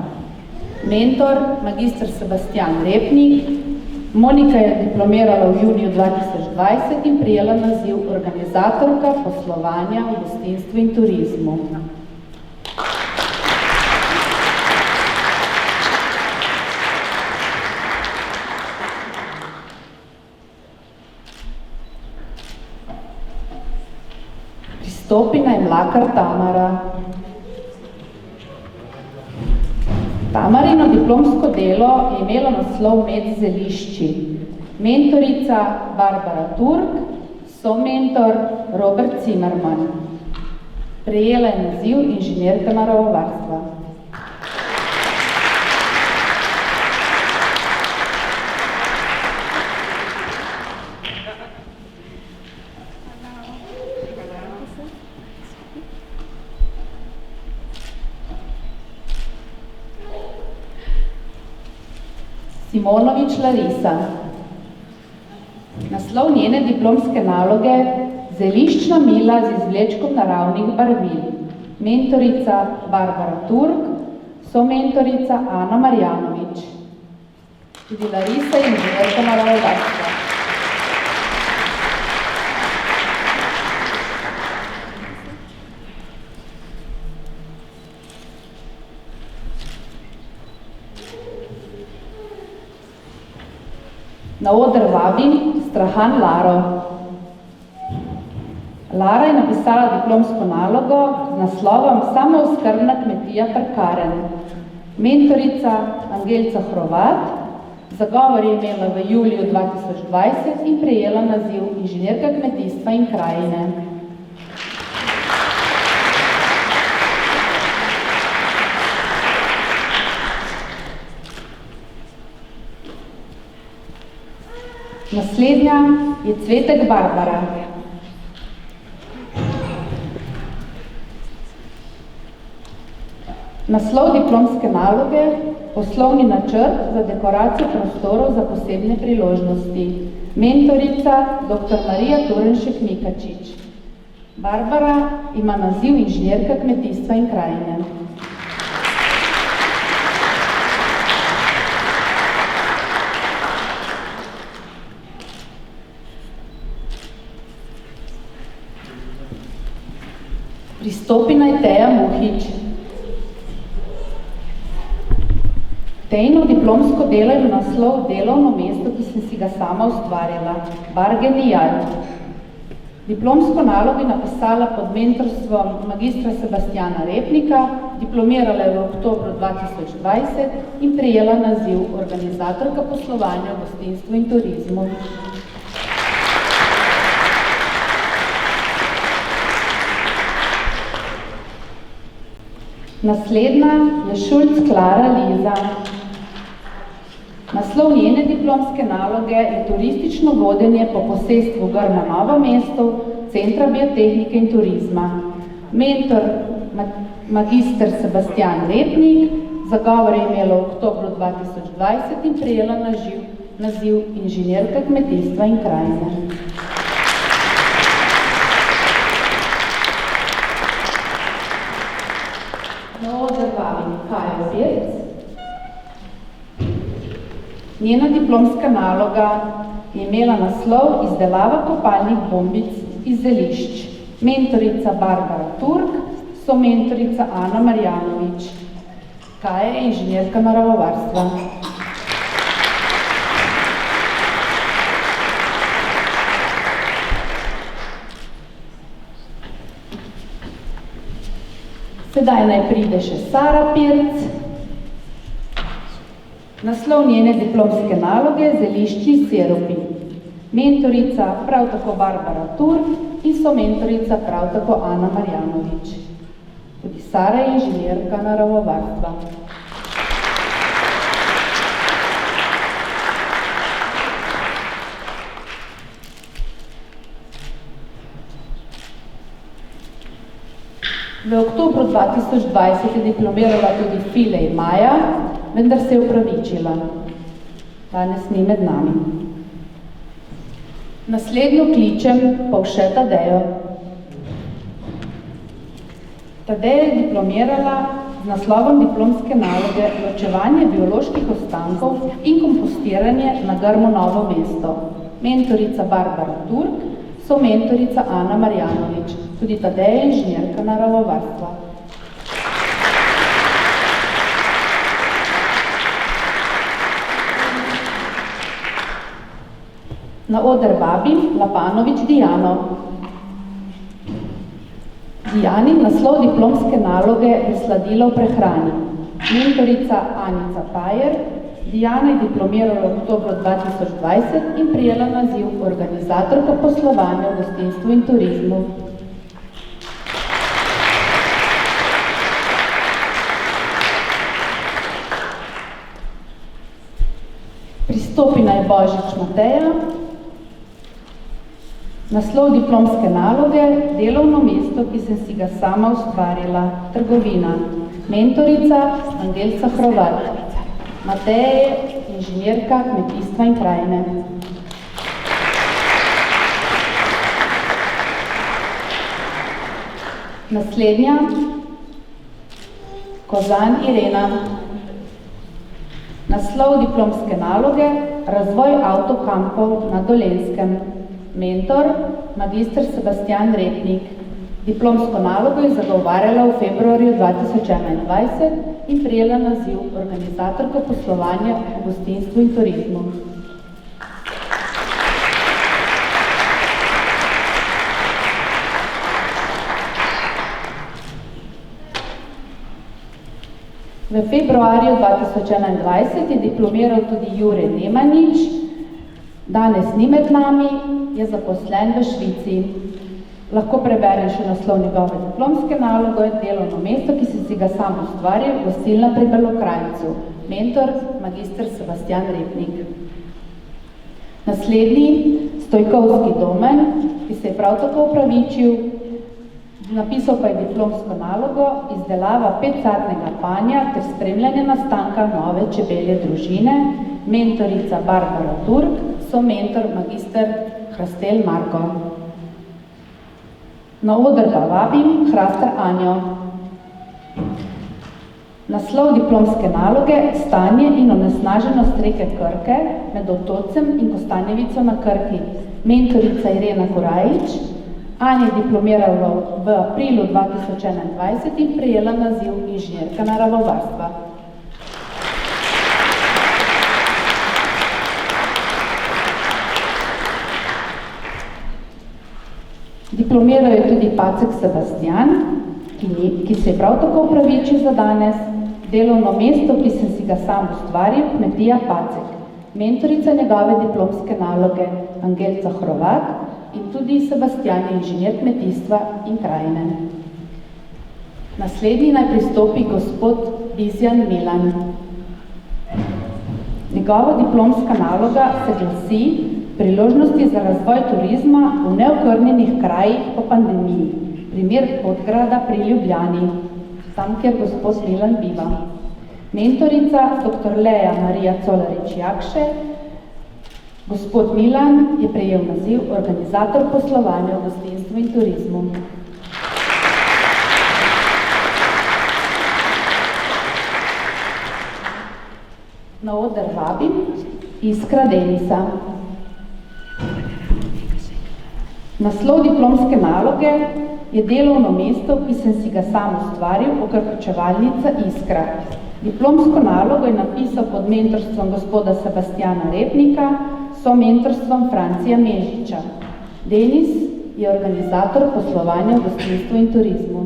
Mentor, magister Sebastian Repnik. Monika je diplomirala v juniju 2020 in prijela naziv organizatorka poslovanja v gostinstvu in turizmu. Stopina je Mlakar Tamara. Tamarino diplomsko delo je imelo naslov Med zelišči. Mentorica Barbara Turk, somentor Robert Zimmerman. Prejela je naziv inženirka naravovarstva. Simonovič Larisa. Naslov njene diplomske naloge Zeliščna mila z izvlečkom naravnih barvil. Mentorica Barbara Turk, somentorica Ana Marjanovič. Tudi Larisa je inženirka naravovarstva. Na oder vabim Strahan Laro. Lara je napisala diplomsko nalogo z naslovom Samooskrbna kmetija Prkaren. Mentorica Angelca Hrovat, zagovor je imela v juliju 2020 in prejela naziv inženirka kmetijstva in krajine. Naslednja je Cvetek Barbara. Naslov diplomske naloge Poslovni načrt za dekoracijo prostorov za posebne priložnosti. Mentorica dr. Marija Turenšek Mikačič. Barbara ima naziv inženirka kmetijstva in krajine. Pristopi naj Teja Muhič. Tejno diplomsko delo je naslov Delovno mesto, ki sem si ga sama ustvarjala. Bar genijal. Diplomsko nalogo je napisala pod mentorstvom magistra Sebastiana Repnika, diplomirala je v oktobru 2020 in prejela naziv organizatorka poslovanja v gostinstvu in turizmu. Naslednja je Šulc Klara Liza. Naslov njene diplomske naloge je turistično vodenje po posestvu Grma Novo mesto, Centra biotehnike in turizma. Mentor magister Sebastian Repnik, zagovor je imela v oktobru 2020 in prejela naziv inženirka kmetijstva in krajine. Kajo Pirc. Njena diplomska naloga je imela naslov Izdelava kopalnih bombic iz zelišč. Mentorica Barbara Turk, somentorica Ana Marjanovič. Kaja je inženirka naravovarstva. Sedaj naj pride še Sara Pirc. Naslov njene diplomske naloge Zeliščni sirupi. Mentorica prav tako Barbara Turk in somentorica prav tako Ana Marjanovič. Tudi Sara je inženirka naravovarstva. V oktobru 2020 je diplomirala tudi Filej Maja, vendar se je upravičila. Danes ni med nami. Naslednjo kličem Pavše Tadejo. Tadeja je diplomirala z naslovom diplomske naloge Ločevanje bioloških ostankov in kompostiranje na Grmu Novo mesto. Mentorica Barbara Turk, somentorica Ana Marjanovič. Tudi Tadeja je inženirka naravovarstva. Na oder vabim Lapanovič Dijano. Dijanin naslov diplomske naloge je sladilo v prehrani. Mentorica Anica Pajer. Dijana je diplomirala v oktobru 2020 in prijela naziv organizatorka poslovanja v gostinstvu in turizmu. Pristopi naj Božič Mateja. Naslov diplomske naloge, delovno mesto, ki sem si ga sama ustvarila, trgovina. Mentorica Angelca Hrovat. Mateja je inženirka kmetijstva in krajine. Naslednja, Kozan Irena. Naslov diplomske naloge, razvoj avtokampov na Dolenjskem. Mentor, magister Sebastian Repnik. Diplomsko nalogo je zagovarjala v februarju 2021 in prijela naziv organizatorka poslovanja v gostinstvu in turizmu. V februarju 2021 je diplomiral tudi Jure Nemanič, danes ni med nami, je zaposlen v Švici. Lahko preberem še naslov njegove diplomske naloge, delovno mesto, ki si ga sam ustvaril, gostilna pri Belokranjcu. Mentor, magister Sebastian Repnik. Naslednji, Stojkovski Domen, ki se je prav tako opravičil, napisal pa je diplomsko nalogo, izdelava 5-carnega panja ter spremljanje nastanka nove čebelje družine, mentorica Barbara Turk, so mentor magister Hrastelj Marko. Na oder pa vabim Hrastar Anjo. Naslov diplomske naloge, stanje in onesnaženost reke Krke med Otocem in Kostanjevico na Krki. Mentorica Irena Korajič. Anja je diplomirala v aprilu 2021 in prejela naziv inženirka naravovarstva. Diplomiral je tudi Pacek Sebastian, ki se je prav tako opravičil za danes. Delovno mesto, ki sem si ga sam ustvaril, kmetija Pacek. Mentorica njegove diplomske naloge Angelca Hrovat in tudi Sebastian je inženir kmetijstva in krajine. Naslednji naj pristopi gospod Bizjan Milan. Njegova diplomska naloga se glasi priložnosti za razvoj turizma v neokrnjenih krajih po pandemiji. Primer Podgrada pri Ljubljani, tam, kjer gospod Milan biva. Mentorica dr. Leja Marija Colarič-Jakše. Gospod Milan je prejel naziv organizator poslovanja v gostinstvu in turizmu. Na oder vabim Iskra Denisa. Naslov diplomske naloge je delovno mesto, ki sem si ga sam ustvaril, okrepčevalnica Iskra. Diplomsko nalogo je napisal pod mentorstvom gospoda Sebastiana Repnika, so mentorstvom Francija Mežiča. Denis je organizator poslovanja v gostinstvu in turizmu.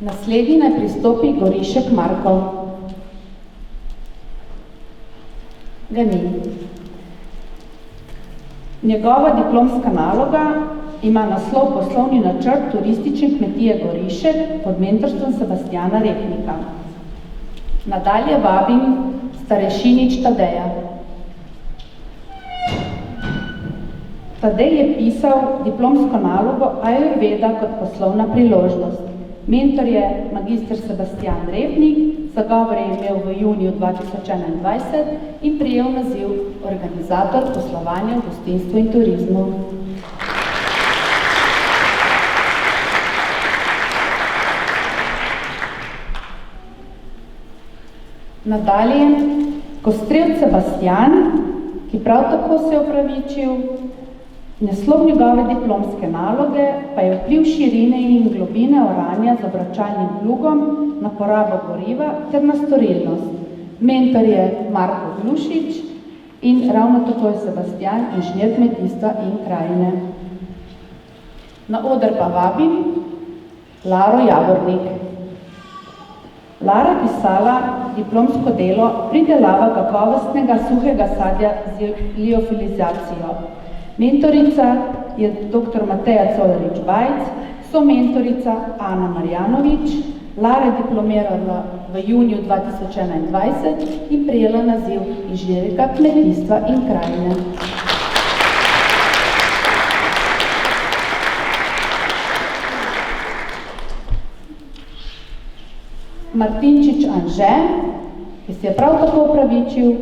Naslednji naj pristopi Gorišek Marko. Ga ni. Njegova diplomska naloga ima naslov poslovni načrt turistične kmetije Gorišek pod mentorstvom Sebastiana Repnika. Nadalje vabim Starešinič Tadeja. Tadej je pisal diplomsko nalogo Ajurveda kot poslovna priložnost. Mentor je magister Sebastian Repnik, zagovor je imel v juniju 2021 in prijel naziv organizator poslovanja v gostinstvu in turizmu. Nadalje, Kostrevc Sebastian, ki prav tako se je opravičil, naslov njegove diplomske naloge pa je vpliv širine in globine oranja z obračalnim plugom na porabo goriva ter na storilnost. Mentor je Marko Glušič in ravno tako je Sebastian inženir kmetijstva in krajine. Na oder pa vabim Laro Javornik. Lara je pisala diplomsko delo pridelava kakovostnega suhega sadja z liofilizacijo. Mentorica je dr. Mateja Colarič-Bajc, somentorica Ana Marjanovič. Lara je diplomirala v juniju 2021 in prejela naziv inženirka kmetijstva in krajine. Martinčič Anže, ki se je prav tako opravičil,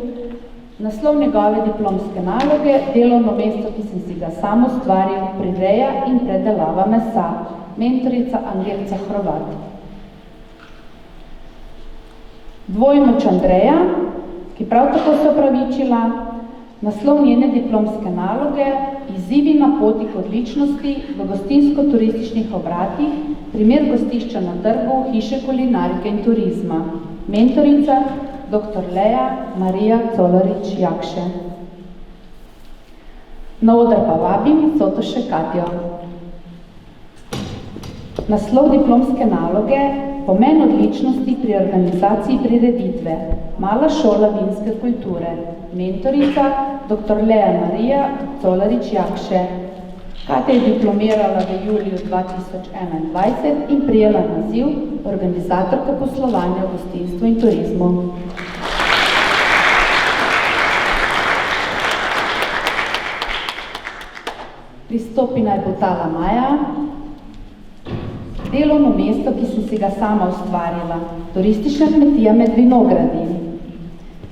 naslov njegove diplomske naloge, delovno mesto, ki sem si ga sam ustvaril, prireja in predelava mesa, mentorica Angelca Hrovat. Dvojmoč Andreja, ki prav tako se opravičila, naslov njene diplomske naloge, izzivi na poti k odličnosti v gostinsko-turističnih obratih, primer gostišča na trgu, hiše kulinarike in turizma. Mentorica dr. Leja Marija Colarič-Jakše. Na oder pa vabim Sotoše Katjo. Naslov diplomske naloge, pomen odličnosti pri organizaciji prireditve, mala šola vinske kulture. Mentorica dr. Leja Marija Colarič-Jakše. Katja je diplomirala v juliju 2021 in prijela naziv organizatorka poslovanja v gostinstvu in turizmu. Pristopi naj bo Tala Maja. Delovno mesto, ki sem si ga sama ustvarila, turistična kmetija med vinogradi.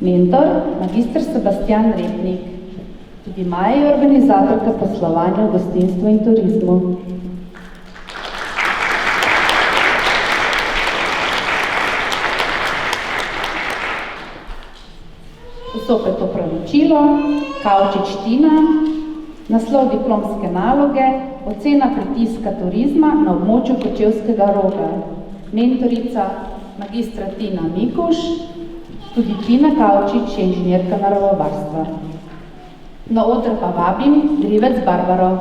Mentor, magister Sebastian Repnik. Tudi Maja je organizatorka poslovanja v gostinstvu in turizmu. Zopet opravičilo, Kavčič Tina, naslov diplomske naloge, ocena pritiska turizma na območju Kočevskega Roga. Mentorica magistra Tina Mikuš, tudi Tina Kavčič je inženirka naravovarstva. Na oder pa vabim Grivec Barbaro.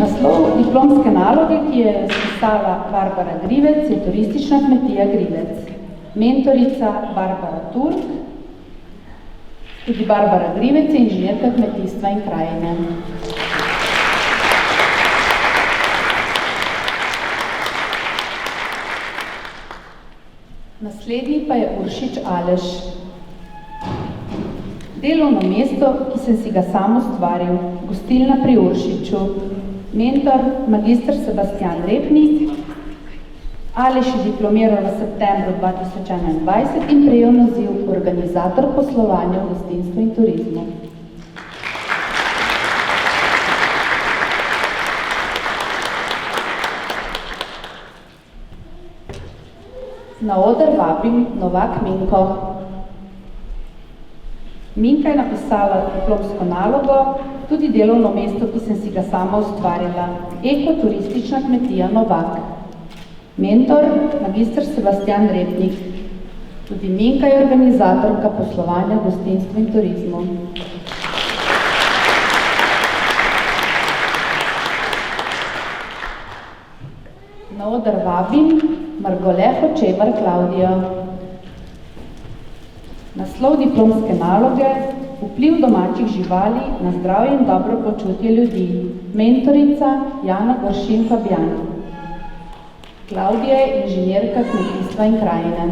Naslov diplomske naloge, ki je spisala Barbara Grivec, je turistična kmetija Grivec. Mentorica Barbara Turk, tudi Barbara Grivec je inženirka kmetijstva in krajine. Naslednji pa je Uršič Aleš. Delovno mesto, ki sem si ga sam ustvaril, gostilna pri Uršiču. Mentor, magister Sebastian Repnik. Aleš je diplomiral v septembru 2021 in prejel naziv organizator poslovanja v gostinstvu in turizmu. Na oder vabim Novak Minko. Minka je napisala diplomsko nalogo, tudi delovno mesto, ki sem si ga sama ustvarila, ekoturistična kmetija Novak. Mentor, magister Sebastian Repnik. Tudi Minka je organizatorka poslovanja v gostinstvu in turizmu. Na oder vabim Margole Hočevar Klaudijo. Naslov diplomske naloge, vpliv domačih živali na zdravje in dobro počutje ljudi. Mentorica Jana Goršin Fabjan. Klaudija je inženirka kmetijstva in krajine.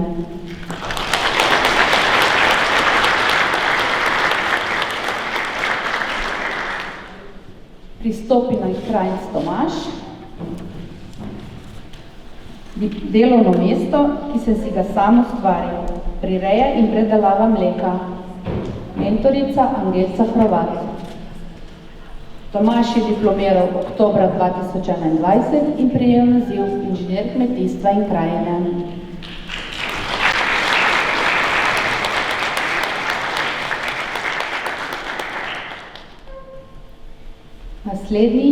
Pristopi naj Krajnc Tomaž. Delovno mesto, ki sem si ga sam ustvaril, prireja in predelava mleka. Mentorica Angelca Hrovat. Tomaž je diplomiral oktobra 2021 in prejel naziv inženir kmetijstva in krajine. Naslednji,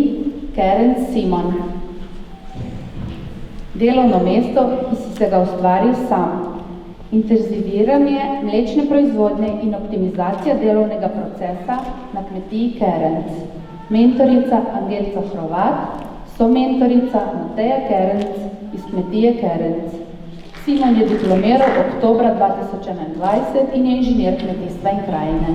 Kerenc Simon. Delovno mesto, ki si se ga ustvaril sam. Intenziviranje mlečne proizvodnje in optimizacija delovnega procesa na kmetiji Kerenc. Mentorica Angelca Hrovat, somentorica Mateja Kerenc iz kmetije Kerenc. Simon je diplomiral oktobra 2021 in je inženir kmetijstva in krajine.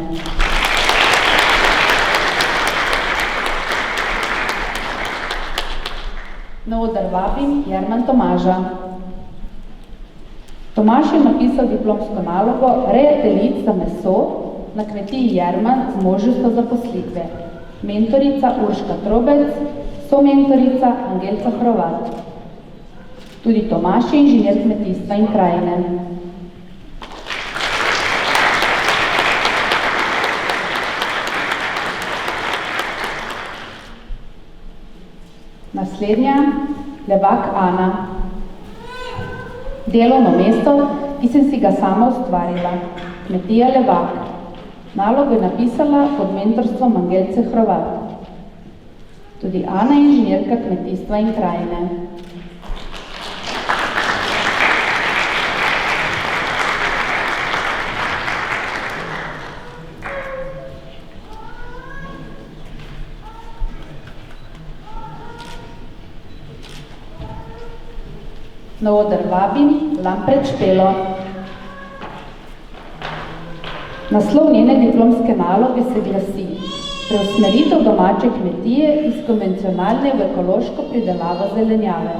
Na oder vabim Jerman Tomaža. Tomaž je napisal diplomsko nalogo Reja telic za meso na kmetiji Jerman z možnostjo zaposlitve. Mentorica Urška Trobec, somentorica Angelca Hrovat. Tudi Tomaž je inženir kmetijstva in krajine. Naslednja, Levak Ana. Delovno mesto, ki sem si ga sama ustvarila. Kmetija Levak. Nalogo je napisala pod mentorstvom Angelce Hrovat. Tudi Ana je inženirka kmetijstva in krajine. Na oder vabim Lampret Špelo. Naslov njene diplomske naloge se glasi Preusmeritev domače kmetije iz konvencionalne v ekološko pridelavo zelenjave.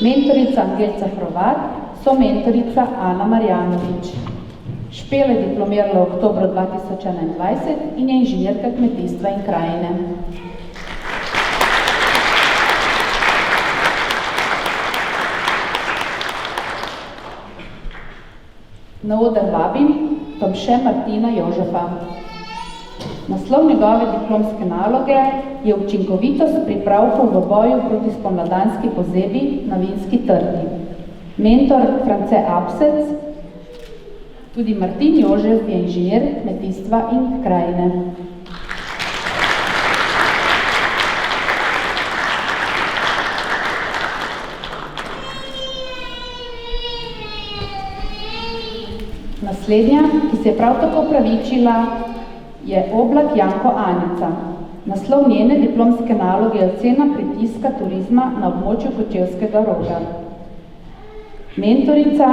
Mentorica Angelca Hrovat, somentorica Ana Marjanovič. Špela je diplomirala v oktobru 2021 in je inženirka kmetijstva in krajine. Na oder vabim Tomše Martina Jožefa. Naslov njegove diplomske naloge je učinkovitost pripravkov v boju proti spomladanski pozebi na vinski trti. Mentor France Apsec, tudi Martin Jožef je inženir kmetijstva in krajine. Naslednja, ki se je prav tako opravičila, je Oblak Janko Anica. Naslov njene diplomske naloge je ocena pritiska turizma na območju Kočevskega Roga. Mentorica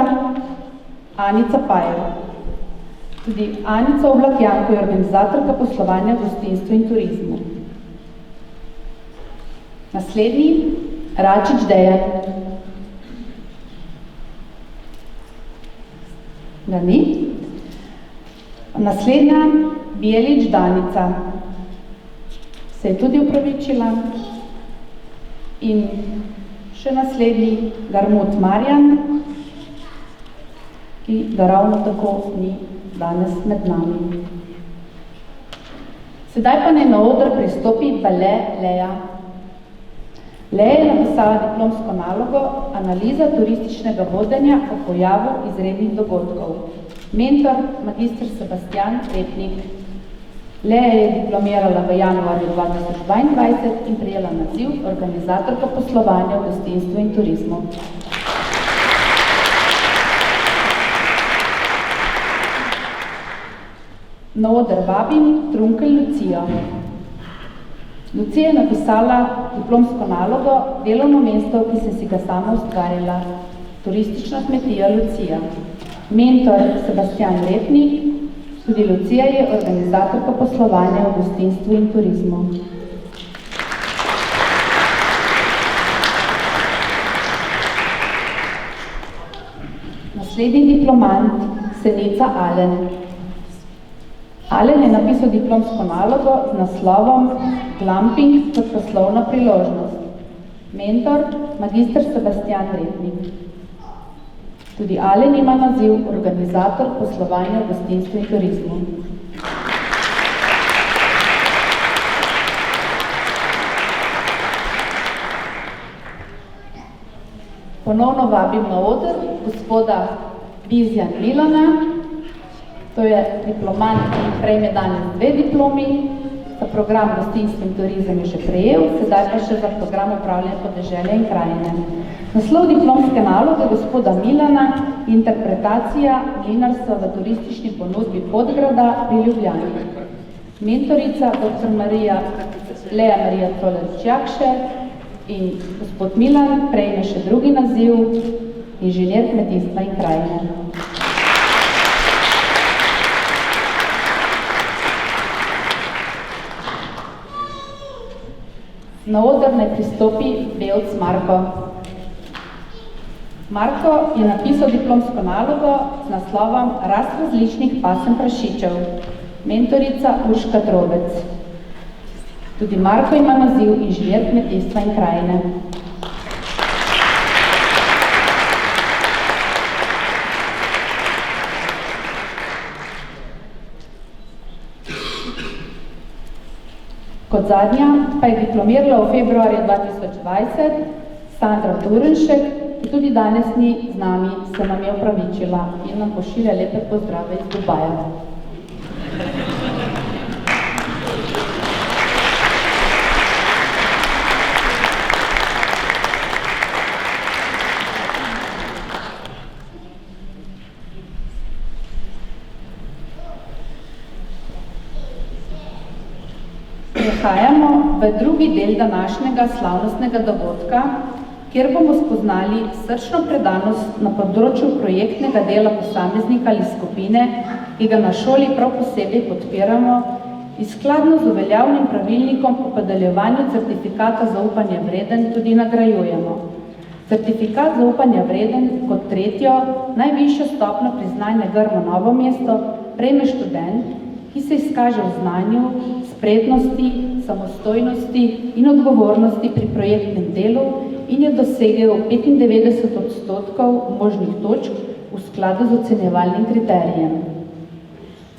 Anica Pajer. Tudi Anica Oblak Janko je organizatorka poslovanja v gostinstvu in turizmu. Naslednji, Račič Dejan. Ga ni. Naslednja, Bijelič Danica. Se je tudi upravičila. In še naslednji, Garmut Marjan, ki ga ravno tako ni danes med nami. Sedaj pa naj na oder pristopi Bale Leja. Leja je napisala diplomsko nalogo Analiza turističnega vodenja o pojavu izrednih dogodkov. Mentor magister Sebastian Repnik. Leja je diplomirala v januarju 2022 in prijela naziv organizatorka poslovanja v gostinstvu in turizmu. Na oder vabim Trunkelj Lucijo. Lucija je napisala diplomsko nalogo Delovno mesto, ki sem si ga sama ustvarila. Turistična kmetija Lucija. Mentor Sebastian Repnik, tudi Lucija je organizatorka poslovanja v gostinstvu in turizmu. Naslednji diplomant Senica Alen. Alen je napisal diplomsko nalogo z naslovom Glamping kot poslovna priložnost. Mentor magister Sebastian Repnik. Tudi Alen ima naziv organizator poslovanja v gostinstvu in turizmu. Ponovno vabim na oder gospoda Bizjan Milana. To je diplomant, ki prejme danes 2 diplomi. Za program gostinstvo in turizem je že prejel, sedaj pa še za program upravljanja podeželja in krajine. Naslov diplomske naloge gospoda Milana, interpretacija mlinarstva v turistični ponudbi Podgrada pri Ljubljani. Mentorica dr. Lea Marija Coler-Čjakše in gospod Milan prejme še drugi naziv, inženir kmetijstva in krajine. Na oder naj pristopi Belc Marko. Marko je napisal diplomsko nalogo z naslovom Rast različnih pasem prašičev. Mentorica Urška Drobec. Tudi Marko ima naziv inženir kmetijstva in krajine. Kot zadnja pa je diplomirala v februarju 2020 Sandra Turenšek, ki tudi danes ni z nami, se nam je opravičila in nam pošilja lepe pozdrave iz Dubaja. Prehajamo v drugi del današnjega slavnostnega dogodka, kjer bomo spoznali srčno predanost na področju projektnega dela posameznika ali skupine, ki ga na šoli prav posebej podpiramo in skladno z uveljavnim pravilnikom o podeljevanju certifikata zaupanja vreden tudi nagrajujemo. Certifikat zaupanja vreden kot tretjo, najvišjo stopnjo priznanja Grma Novo mesto prejme študent, ki se izkaže v znanju, spretnosti, samostojnosti in odgovornosti pri projektnem delu in je dosegel 95% možnih točk v skladu z ocenjevalnim kriterijem.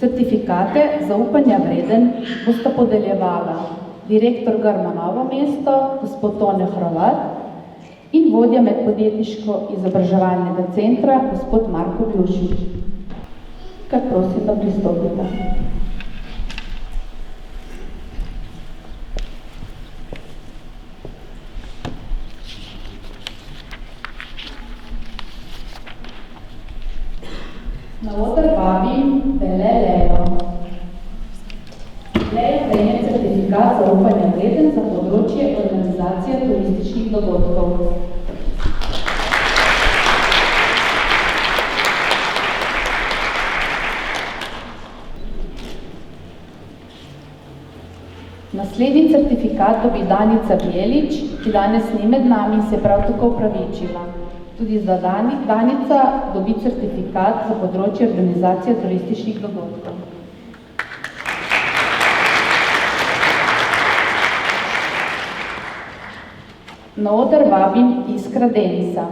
Certifikate zaupanja vreden bosta podeljevala direktor Grma Novo mesto, gospod Tone Hrovat in vodja medpodjetniško-izobraževalnega centra, gospod Marko Glušič. Kar prosim, da pristopite. Na oder vabim Bele Lejo. Lejo prejme certifikat zaupanja vreden za področje organizacije turističnih dogodkov. Naslednji certifikat dobi Danica Bjelič, ki danes ni med nami in se prav tako opravičila. Tudi za Danica dobi certifikat za področje organizacije turističnih dogodkov. Na oder vabim Iskra Denisa.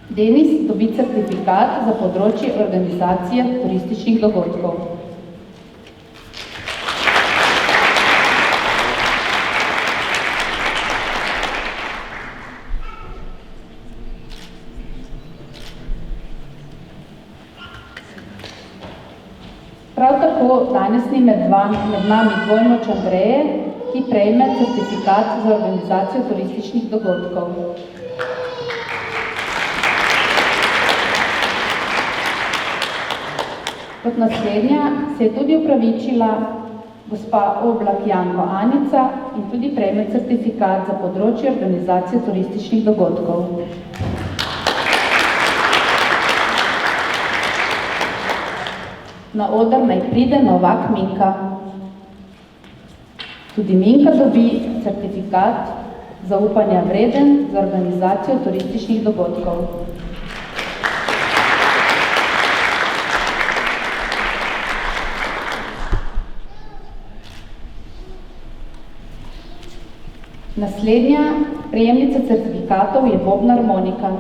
Denis dobi certifikat za področje organizacije turističnih dogodkov. Prav tako danes ni med nami Dvojnoč Andreje, ki prejme certifikat za organizacijo turističnih dogodkov. Kot naslednja se je tudi opravičila gospa Oblak Janko Anica in tudi prejme certifikat za področje organizacije turističnih dogodkov. Na oder naj pride Novak Minka. Tudi Minka dobi certifikat zaupanja vreden za organizacijo turističnih dogodkov. Naslednja prejemnica certifikatov je Bobnar Monika.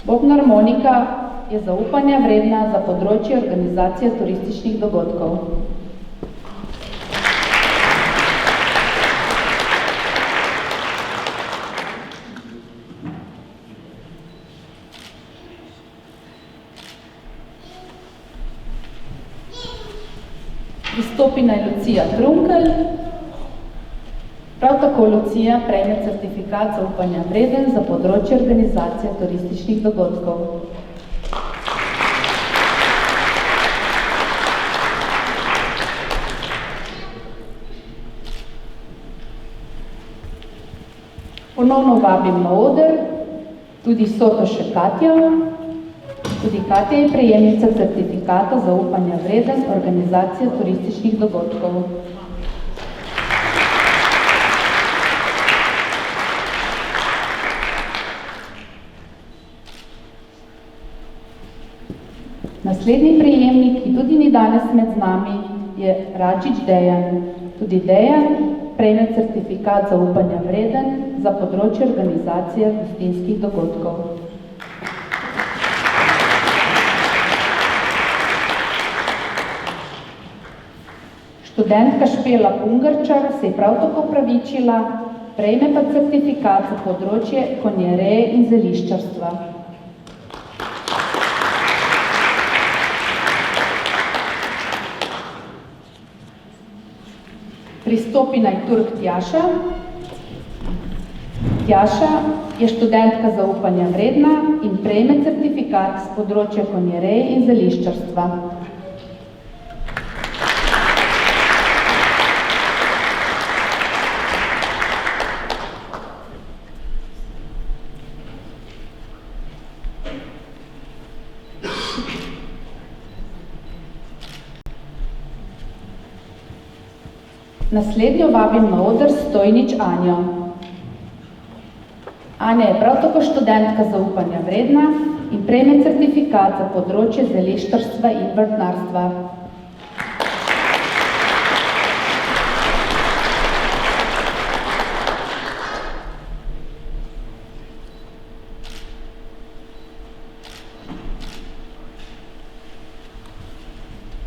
Bobnar Monika je zaupanja vredna za področje organizacije turističnih dogodkov. Pristopi naj Lucija Trunkelj. Prav tako Lucija prejme certifikat zaupanja vreden za področje organizacije turističnih dogodkov. Ponovno vabim na oder tudi Sotoše Katjo. Tudi Katja je prejemnica certifikata zaupanja vreden organizacije turističnih dogodkov. Naslednji prejemnik, ki tudi ni danes med nami, je Radžič Dejan. Tudi Dejan prejme certifikat zaupanja vreden za področje organizacije gostinskih dogodkov. Študentka Špela Pungarčar se je prav tako opravičila, prejme pa certifikat za področje konjereje in zeliščarstva. Pristopi naj Turk Tjaša. Tjaša je študentka zaupanja vredna in prejme certifikat z področja konjereje in zeliščarstva. Naslednjo vabim na oder Stojnič Anjo. Anja je prav tako študentka zaupanja vredna in prejme certifikat za področje zeliščarstva in vrtnarstva.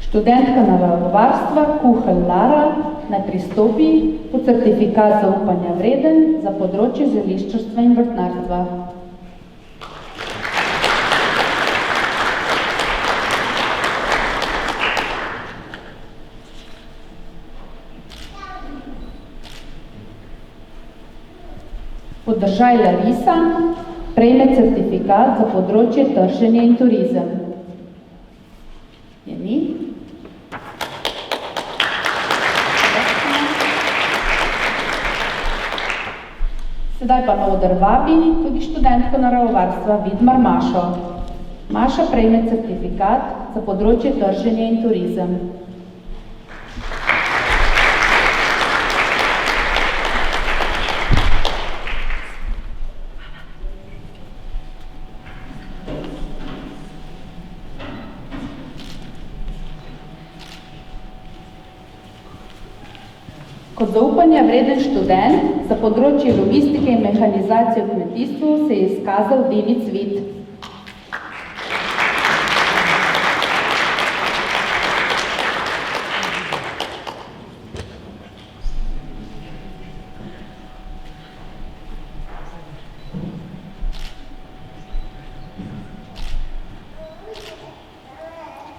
Študentka naravovarstva Kuhelj Lara naj pristopi po certifikat zaupanja vreden za področje zeliščarstva in vrtnarstva. Podržaj Larisa prejme certifikat za področje trženje in turizem. Je ni? Sedaj pa na oder vabim tudi študentko naravovarstva Vidmar Mašo. Maša prejme certifikat za področje trženje in turizem. Kot zaupanja vreden študent za področje logistike in mehanizacije v kmetijstvu se je izkazal Denis Vit.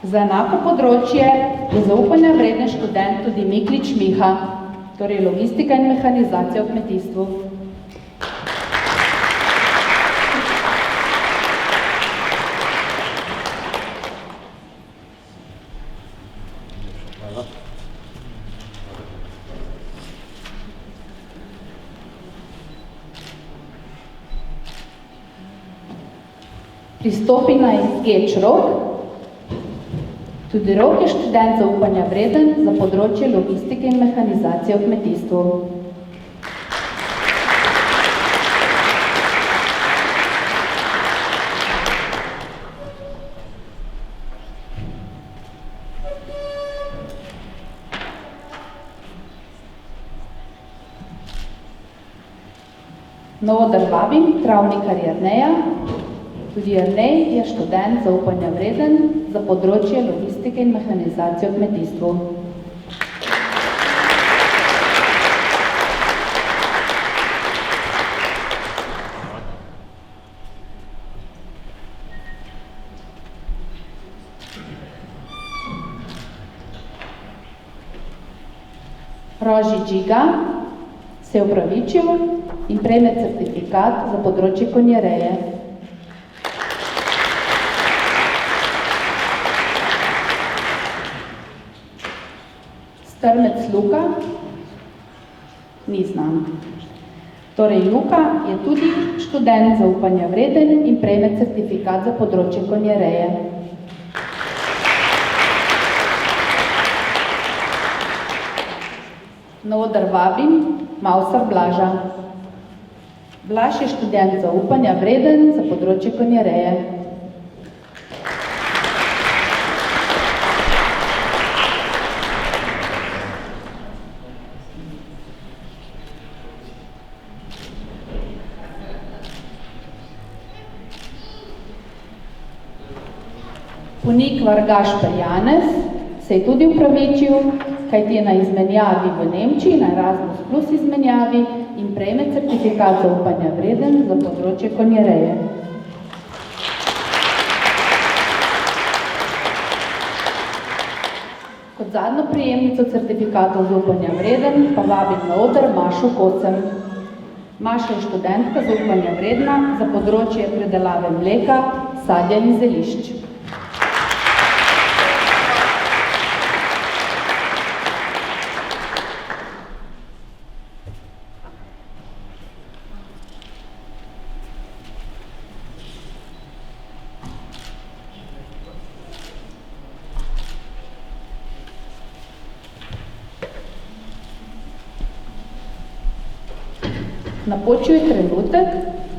Za enako področje je zaupanja vreden študent tudi Miklič Miha, torej logistika in mehanizacija v kmetijstvu. Pristopi naj Geč Rok. Tudi Rok je študent zaupanja vreden za področje logistike in mehanizacije v kmetijstvu. Na oder vabim travnikar Jerneja. Tudi Jernej je študent zaupanja vreden za področje logistike in mehanizacije v kmetijstvu. Roži Džiga se je opravičil in prejme certifikat za področje konjereje. Strmec Luka ni znan. Torej, Luka je tudi študent zaupanja vreden in prejme certifikat za področje konjereje. Na oder vabim Mausar Blaža. Blaž je študent zaupanja vreden za področje konjereje. Ponikvar Gašper Janez se je tudi upravičil, kajti je na izmenjavi v Nemčiji, na Erasmus Plus izmenjavi in prejme certifikat zaupanja vreden za področje konjereje. Kot zadnjo prejemnico certifikatov zaupanja vreden pa vabim na oder Mašo Kocem. Maša je študentka zaupanja vredna za področje predelave mleka, sadja in zelišč. Napočil je trenutek,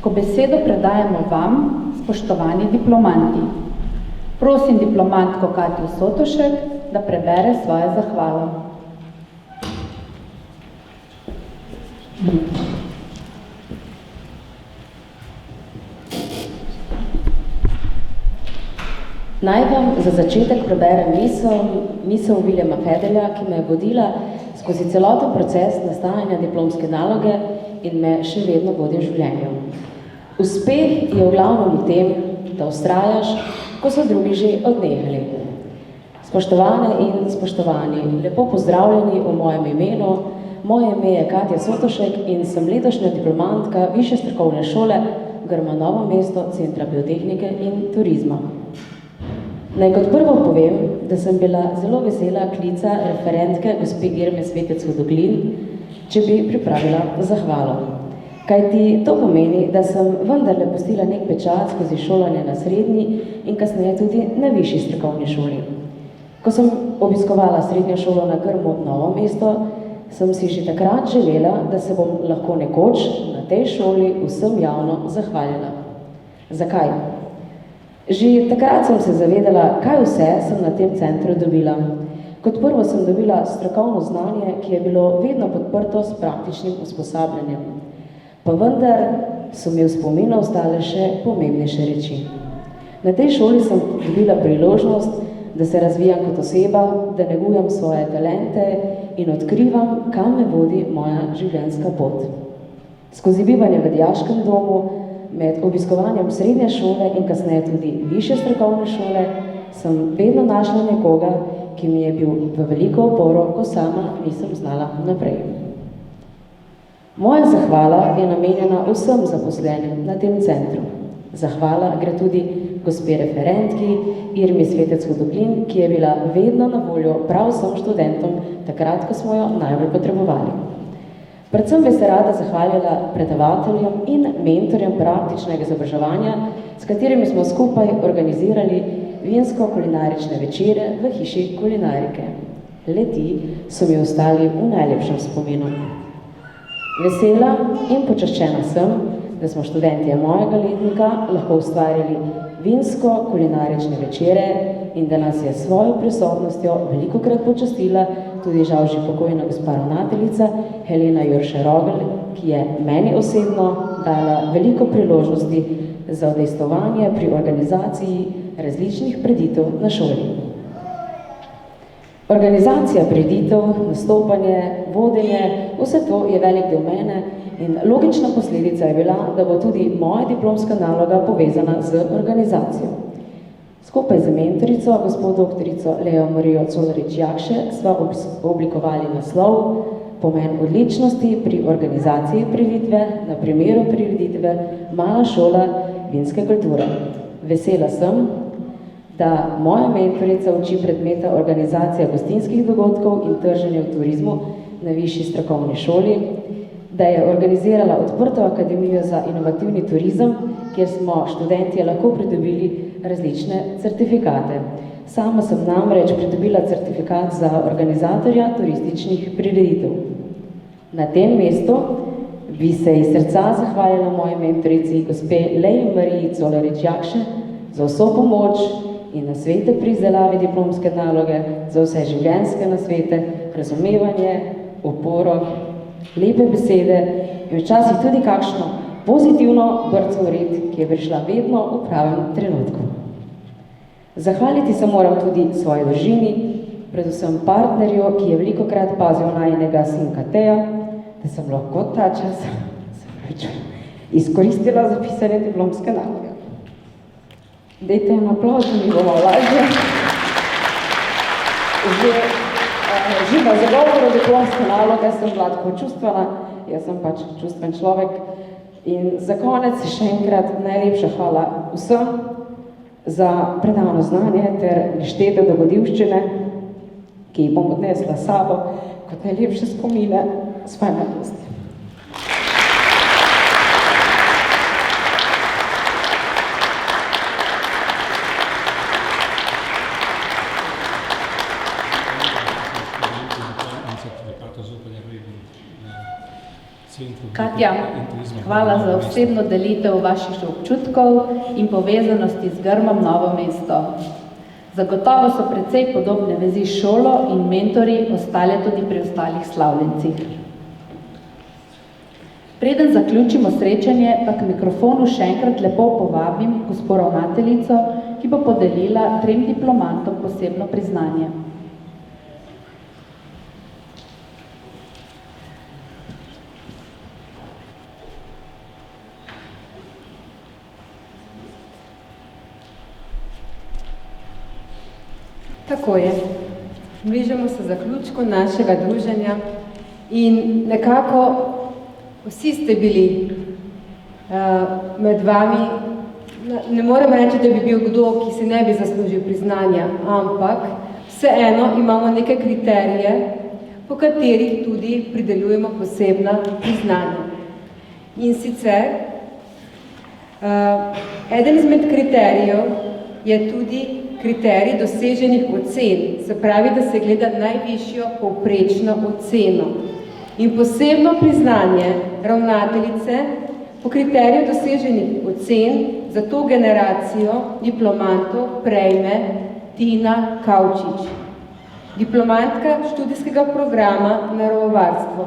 ko besedo predajamo vam, spoštovani diplomanti. Prosim diplomantko Katjo Sotošek, da prebere svojo zahvalo. Naj vam za začetek preberem misel Viljama Federlja, ki me je vodila skozi celoten proces nastajanja diplomske naloge in me še vedno vodi v življenju. Uspeh je v glavnem v tem, da vztrajaš, ko so drugi že odnehali. Spoštovane in spoštovani, lepo pozdravljeni v mojem imenu. Moje ime je Katja Sotošek in sem letošnja diplomantka Višje strokovne šole Grma Novo mesto Centra biotehnike in turizma. Naj kot prvo povem, da sem bila zelo vesela klica referentke gospe Irme Svetec Hudoglin, če bi pripravila zahvalo. Kajti to pomeni, da sem vendarle pustila nek pečat skozi šolanje na srednji in kasneje tudi na višji strokovni šoli. Ko sem obiskovala srednjo šolo na Grmu Novo mesto, sem si že takrat želela, da se bom lahko nekoč na tej šoli vsem javno zahvalila. Zakaj? Že takrat sem se zavedala, kaj vse sem na tem centru dobila. Kot prvo sem dobila strokovno znanje, ki je bilo vedno podprto s praktičnim usposabljanjem. Pa vendar so mi v spominu ostale še pomembnejše reči. Na tej šoli sem dobila priložnost, da se razvijam kot oseba, da negujem svoje talente in odkrivam, kam me vodi moja življenjska pot. Skozi bivanje v dijaškem domu, med obiskovanjem srednje šole in kasneje tudi višje strokovne šole, sem vedno našla nekoga, ki mi je bil v veliko oporo, ko sama nisem znala naprej. Moja zahvala je namenjena vsem zaposlenim na tem centru. Zahvala gre tudi gospe referentki Irmi Svetec Hudoglin, ki je bila vedno na voljo prav vsem študentom, takrat, ko smo jo najbolj potrebovali. Predvsem bi se rada zahvalila predavateljem in mentorjem praktičnega izobraževanja, s katerimi smo skupaj organizirali vinsko-kulinarične večere v hiši kulinarike. Le-ti so mi ostali v najlepšem spominu. Vesela in počaščena sem, da smo študentje mojega letnika lahko ustvarjali vinsko-kulinarične večere in da nas je svojo prisotnostjo velikokrat počastila tudi žal že pokojna gospa ravnateljica Helena Jurše Rogl, ki je meni osebno dala veliko priložnosti za udejstvovanje pri organizaciji različnih prireditev na šoli. Organizacija prireditev, nastopanje, vodenje, vse to je velik del mene in logična posledica je bila, da bo tudi moja diplomska naloga povezana z organizacijo. Skupaj z mentorico, gospod doktorico Leo Marijo Colarič-Jakše, sva oblikovali naslov Pomen odličnosti pri organizaciji prireditve na primeru prireditve Mala šola vinske kulture. Vesela sem, da moja mentorica uči predmeta organizacija gostinskih dogodkov in trženje v turizmu na višji strokovni šoli, da je organizirala odprto akademijo za inovativni turizem, kjer smo študentje lahko pridobili različne certifikate. Sama sem namreč pridobila certifikat za organizatorja turističnih prireditev. Na tem mestu bi se iz srca zahvalila moji mentorici gospe Leo Mariji Colarič-Jakše za vso pomoč in nasvete pri izdelavi diplomske naloge, za vse življenjske nasvete, razumevanje, oporo, lepe besede in včasih tudi kakšno pozitivno brco v red, ki je prišla vedno v pravem trenutku. Zahvaliti se moram tudi svoji družini, predvsem partnerju, ki je velikokrat pazil najinega sinka Teja, da sem lahko ta čas izkoristila za pisanje diplomske naloge. Dajte en aplavz, da mi bomo lažje. Že na zagovoru diplomske naloge sem bila tako čustvena, jaz sem pač čustven človek. In za konec še enkrat najlepša hvala vsem za predano znanje ter neštete dogodivščine, ki jih bom odnesla s sabo kot najlepše spomine svoje mladosti. Katja, hvala za osebno delitev vaših občutkov in povezanosti z Grmom Novo mesto. Zagotovo so precej podobne vezi s šolo in mentori ostale tudi pri ostalih slavljencih. Preden zaključimo srečanje, pa k mikrofonu še enkrat lepo povabim gospo ravnateljico, ki bo podelila 3 diplomantom posebno priznanje. Tako je. Bližamo se zaključku našega druženja in nekako vsi ste bili med vami. Ne morem reči, da bi bil kdo, ki si ne bi zaslužil priznanja, ampak vseeno imamo neke kriterije, po katerih tudi prideljujemo posebna priznanja. In sicer, eden izmed kriterijev je tudi kriterij doseženih ocen, se pravi, da se gleda najvišjo povprečno oceno. In posebno priznanje ravnateljice po kriteriju doseženih ocen za to generacijo diplomantov prejme Tina Kavčič, diplomantka študijskega programa naravovarstvo.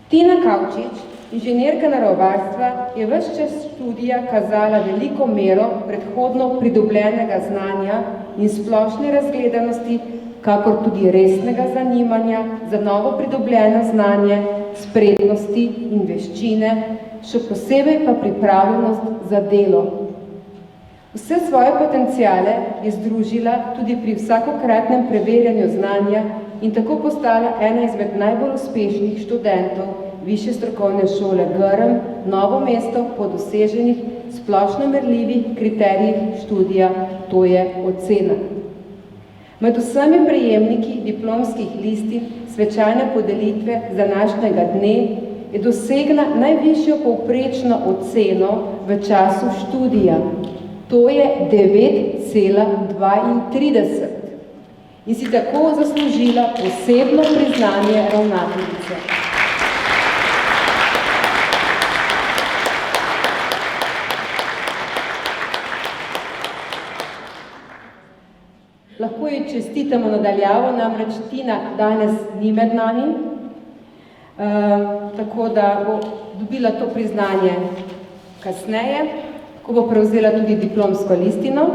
Tina Kavčič, inženirka naravovarstva, je ves čas študija kazala veliko mero predhodno pridobljenega znanja in splošne razgledanosti, kakor tudi resnega zanimanja za novo pridobljeno znanje, spretnosti in veščine, še posebej pa pripravljenost za delo. Vse svoje potenciale je združila tudi pri vsakokratnem preverjanju znanja in tako postala ena izmed najbolj uspešnih študentov Višje strokovne šole Grm Novo mesto po doseženih splošno merljivih kriterijih študija, to je ocena. Med vsemi prejemniki diplomskih listin svečane podelitve z današnjega dne je dosegla najvišjo povprečno oceno v času študija, to je 9,32 in si tako zaslužila posebno priznanje ravnateljice. Lahko ji čestitamo nadaljavo, namreč Tina danes ni med nami, tako da bo dobila to priznanje kasneje, ko bo prevzela tudi diplomsko listino.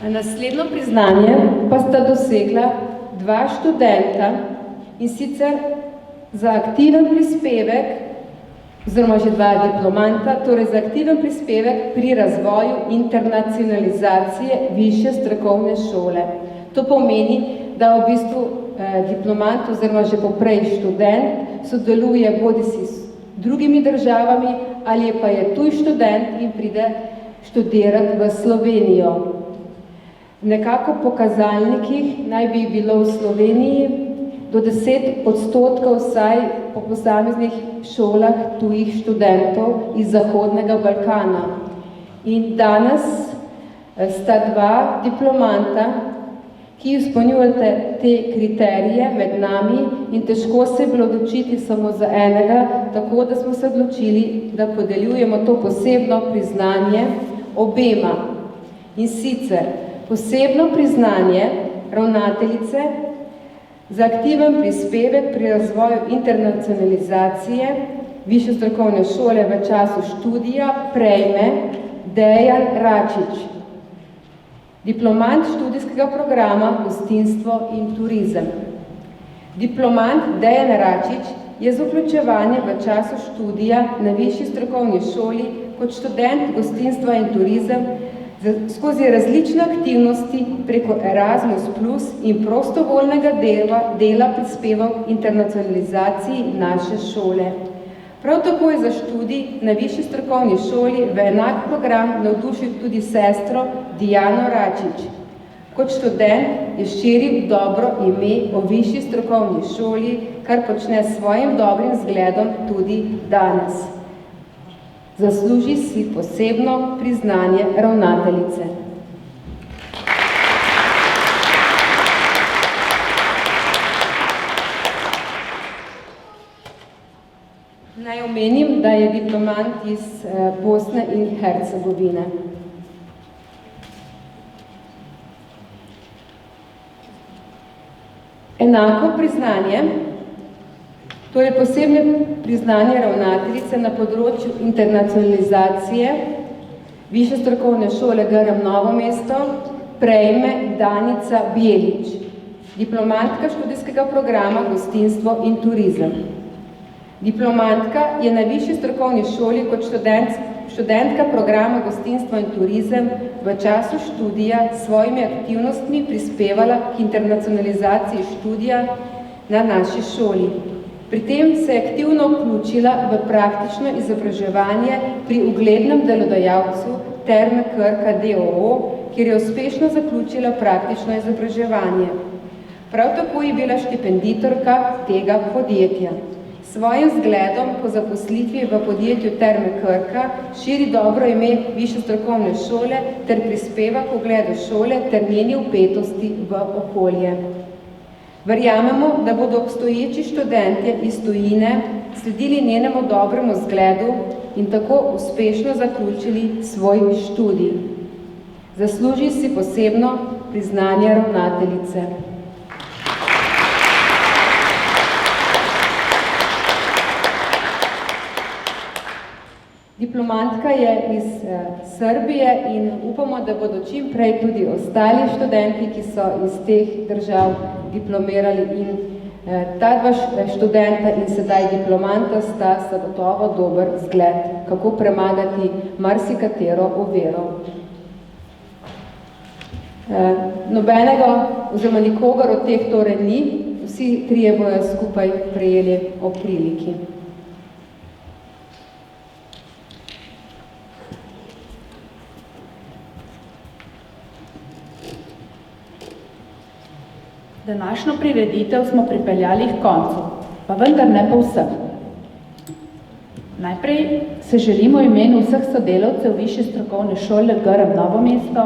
Naslednjo priznanje pa sta dosegla 2 študenta, in sicer za aktiven prispevek, oziroma že 2 diplomanta, torej za aktiven prispevek pri razvoju internacionalizacije Višje strokovne šole. To pomeni, da v bistvu diplomant oziroma že poprej študent sodeluje bodisi s drugimi državami ali pa je tuj študent in pride študirati v Slovenijo. Nekako po kazalnikih naj bi bilo v Sloveniji do 10% vsaj po posameznih šolah tujih študentov iz Zahodnega Balkana. In danes sta 2 diplomanta, ki izpolnjujete te kriterije med nami in težko se je bilo odločiti samo za enega, tako da smo se odločili, da podeljujemo to posebno priznanje obema. In sicer posebno priznanje ravnateljice za aktiven prispevek pri razvoju internacionalizacije Višje strokovne šole v času študija prejme Dejan Račič, diplomant študijskega programa Gostinstvo in turizem. Diplomant Dejan Račič je z vključevanje v času študija na višji strokovni šoli kot študent gostinstva in turizem skozi različne aktivnosti preko Erasmus Plus in prostovoljnega dela prispeval k internacionalizaciji naše šole. Prav tako je za študij na višji strokovni šoli v enak program navdušil tudi sestro Dijano Račič. Kot študent je širil dobro ime o višji strokovni šoli, kar počne s svojim dobrim zgledom tudi danes. Zasluži si posebno priznanje ravnateljice. Naj omenim, da je diplomant iz Bosne in Hercegovine. Enako priznanje, torej posebno priznanje ravnateljice na področju internacionalizacije Višje strokovne šole GRM Novo mesto prejme Danica Bjelič, diplomantka študijskega programa Gostinstvo in turizem. Diplomantka je na Višji strokovni šoli kot študentka programa Gostinstvo in turizem v času študija s svojimi aktivnostmi prispevala k internacionalizaciji študija na naši šoli. Pri tem se je aktivno vključila v praktično izobraževanje pri uglednem delodajalcu Terme Krka d.o.o., kjer je uspešno zaključila praktično izobraževanje. Prav tako je bila štipenditorka tega podjetja. Svojim zgledom po zaposlitvi v podjetju Terme Krka širi dobro ime Višje strokovne šole ter prispeva k ugledu šole ter njeni vpetosti v okolje. Verjamemo, da bodo obstoječi študentje iz tujine sledili njenemu dobremu zgledu in tako uspešno zaključili svoj študij. Zasluži si posebno priznanje ravnateljice. Diplomantka je iz Srbije in upamo, da bodo čim prej tudi ostali študenti, ki so iz teh držav diplomirali in ta dva študenta in sedaj diplomanta sta zagotovo dober zgled, kako premagati marsikatero oviro. Nobenega oziroma nikogar od teh torej ni, vsi trije bojo skupaj prejeli ob priliki. Današnjo prireditev smo pripeljali k koncu, pa vendar ne povsem. Najprej se želimo v imenu vseh sodelavcev Višje strokovne šole GRM Novo mesto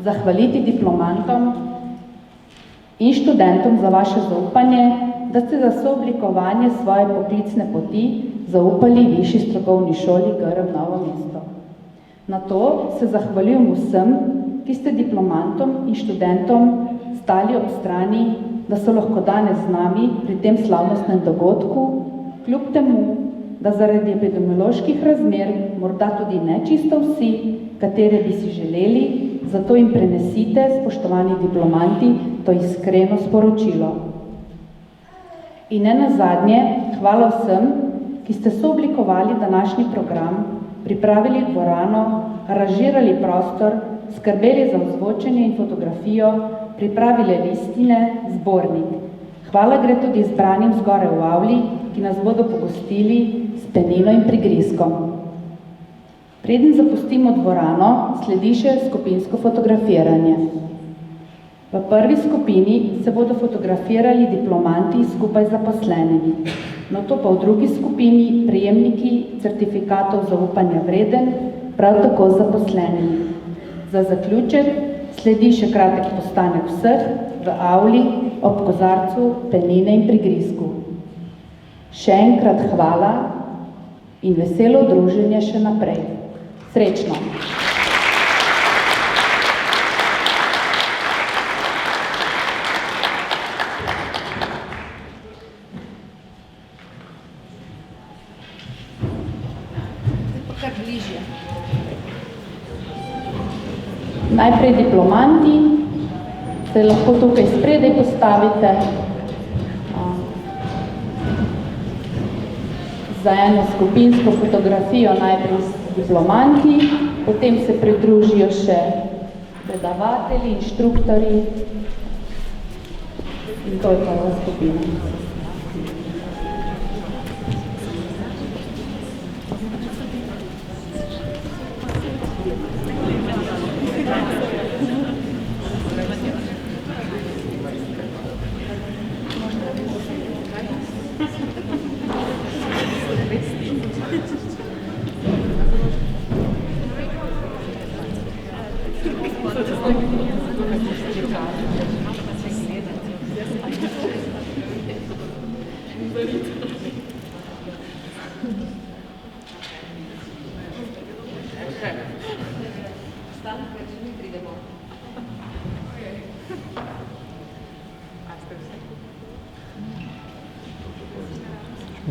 zahvaliti diplomantom in študentom za vaše zaupanje, da ste za sooblikovanje svoje poklicne poti zaupali Višji strokovni šoli GRM Novo mesto. Na to se zahvaljujem vsem, ki ste diplomantom in študentom stali ob strani, da so lahko danes z nami pri tem slavnostnem dogodku, kljub temu, da zaradi epidemioloških razmer morda tudi ne čisto vsi, katere bi si želeli, zato jim prenesite, spoštovani diplomanti, to iskreno sporočilo. In ne nazadnje, hvala vsem, ki ste sooblikovali današnji program, pripravili dvorano, aranžirali prostor, skrbeli za ozvočenje in fotografijo, pripravili listine, zbornik. Hvala gre tudi zbranim zgoraj v avli, ki nas bodo pogostili s penino in prigrizkom. Preden zapustimo dvorano, sledi še skupinsko fotografiranje. V prvi skupini se bodo fotografirali diplomanti skupaj z zaposlenimi, nato pa v drugi skupini prejemniki certifikatov zaupanja vreden, prav tako z zaposlenimi. Za zaključek sledi še kratek postanek vseh v avli ob kozarcu penine in prigrizku. Še enkrat hvala in veselo druženje še naprej. Srečno! Kar bližje. Najprej diplomanti, se lahko tukaj spredaj postavite za eno skupinsko fotografijo najprej s diplomanti, potem se pridružijo še predavatelji, inštruktori in to je prva skupina.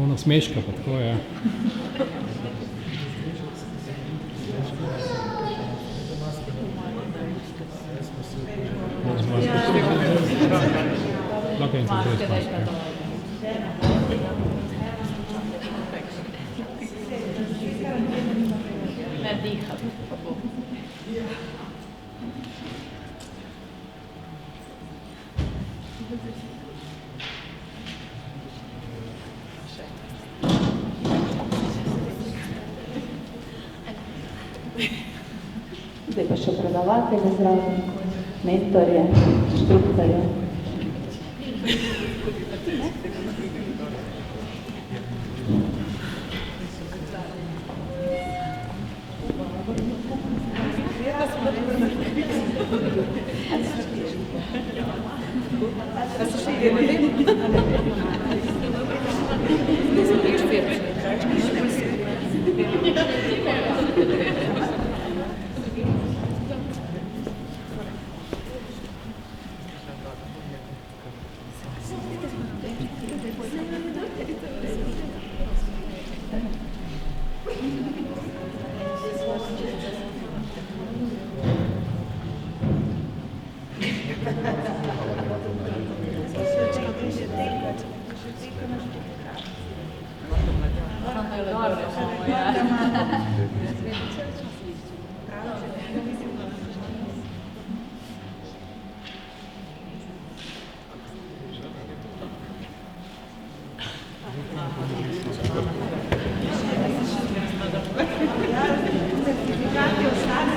Ona smeška pa tako, ja. Lahko in tako je maska. Ne diha. Zdaj pa še predavatelje zraven, mentorje, inštruktorje.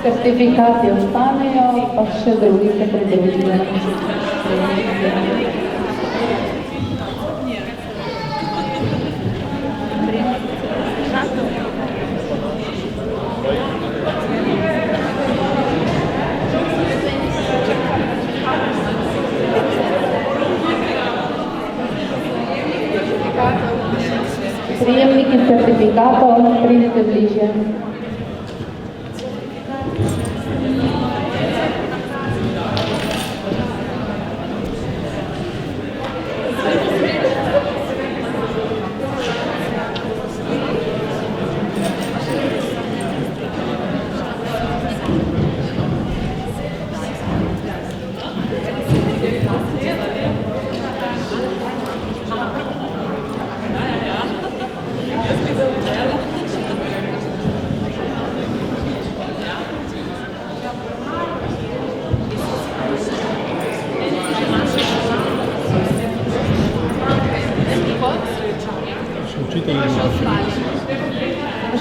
Certifikati ostanejo, pa še drugi se pridružijo. Prijemniki certifikatov, pridite bližje.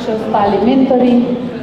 Še ostali mentori.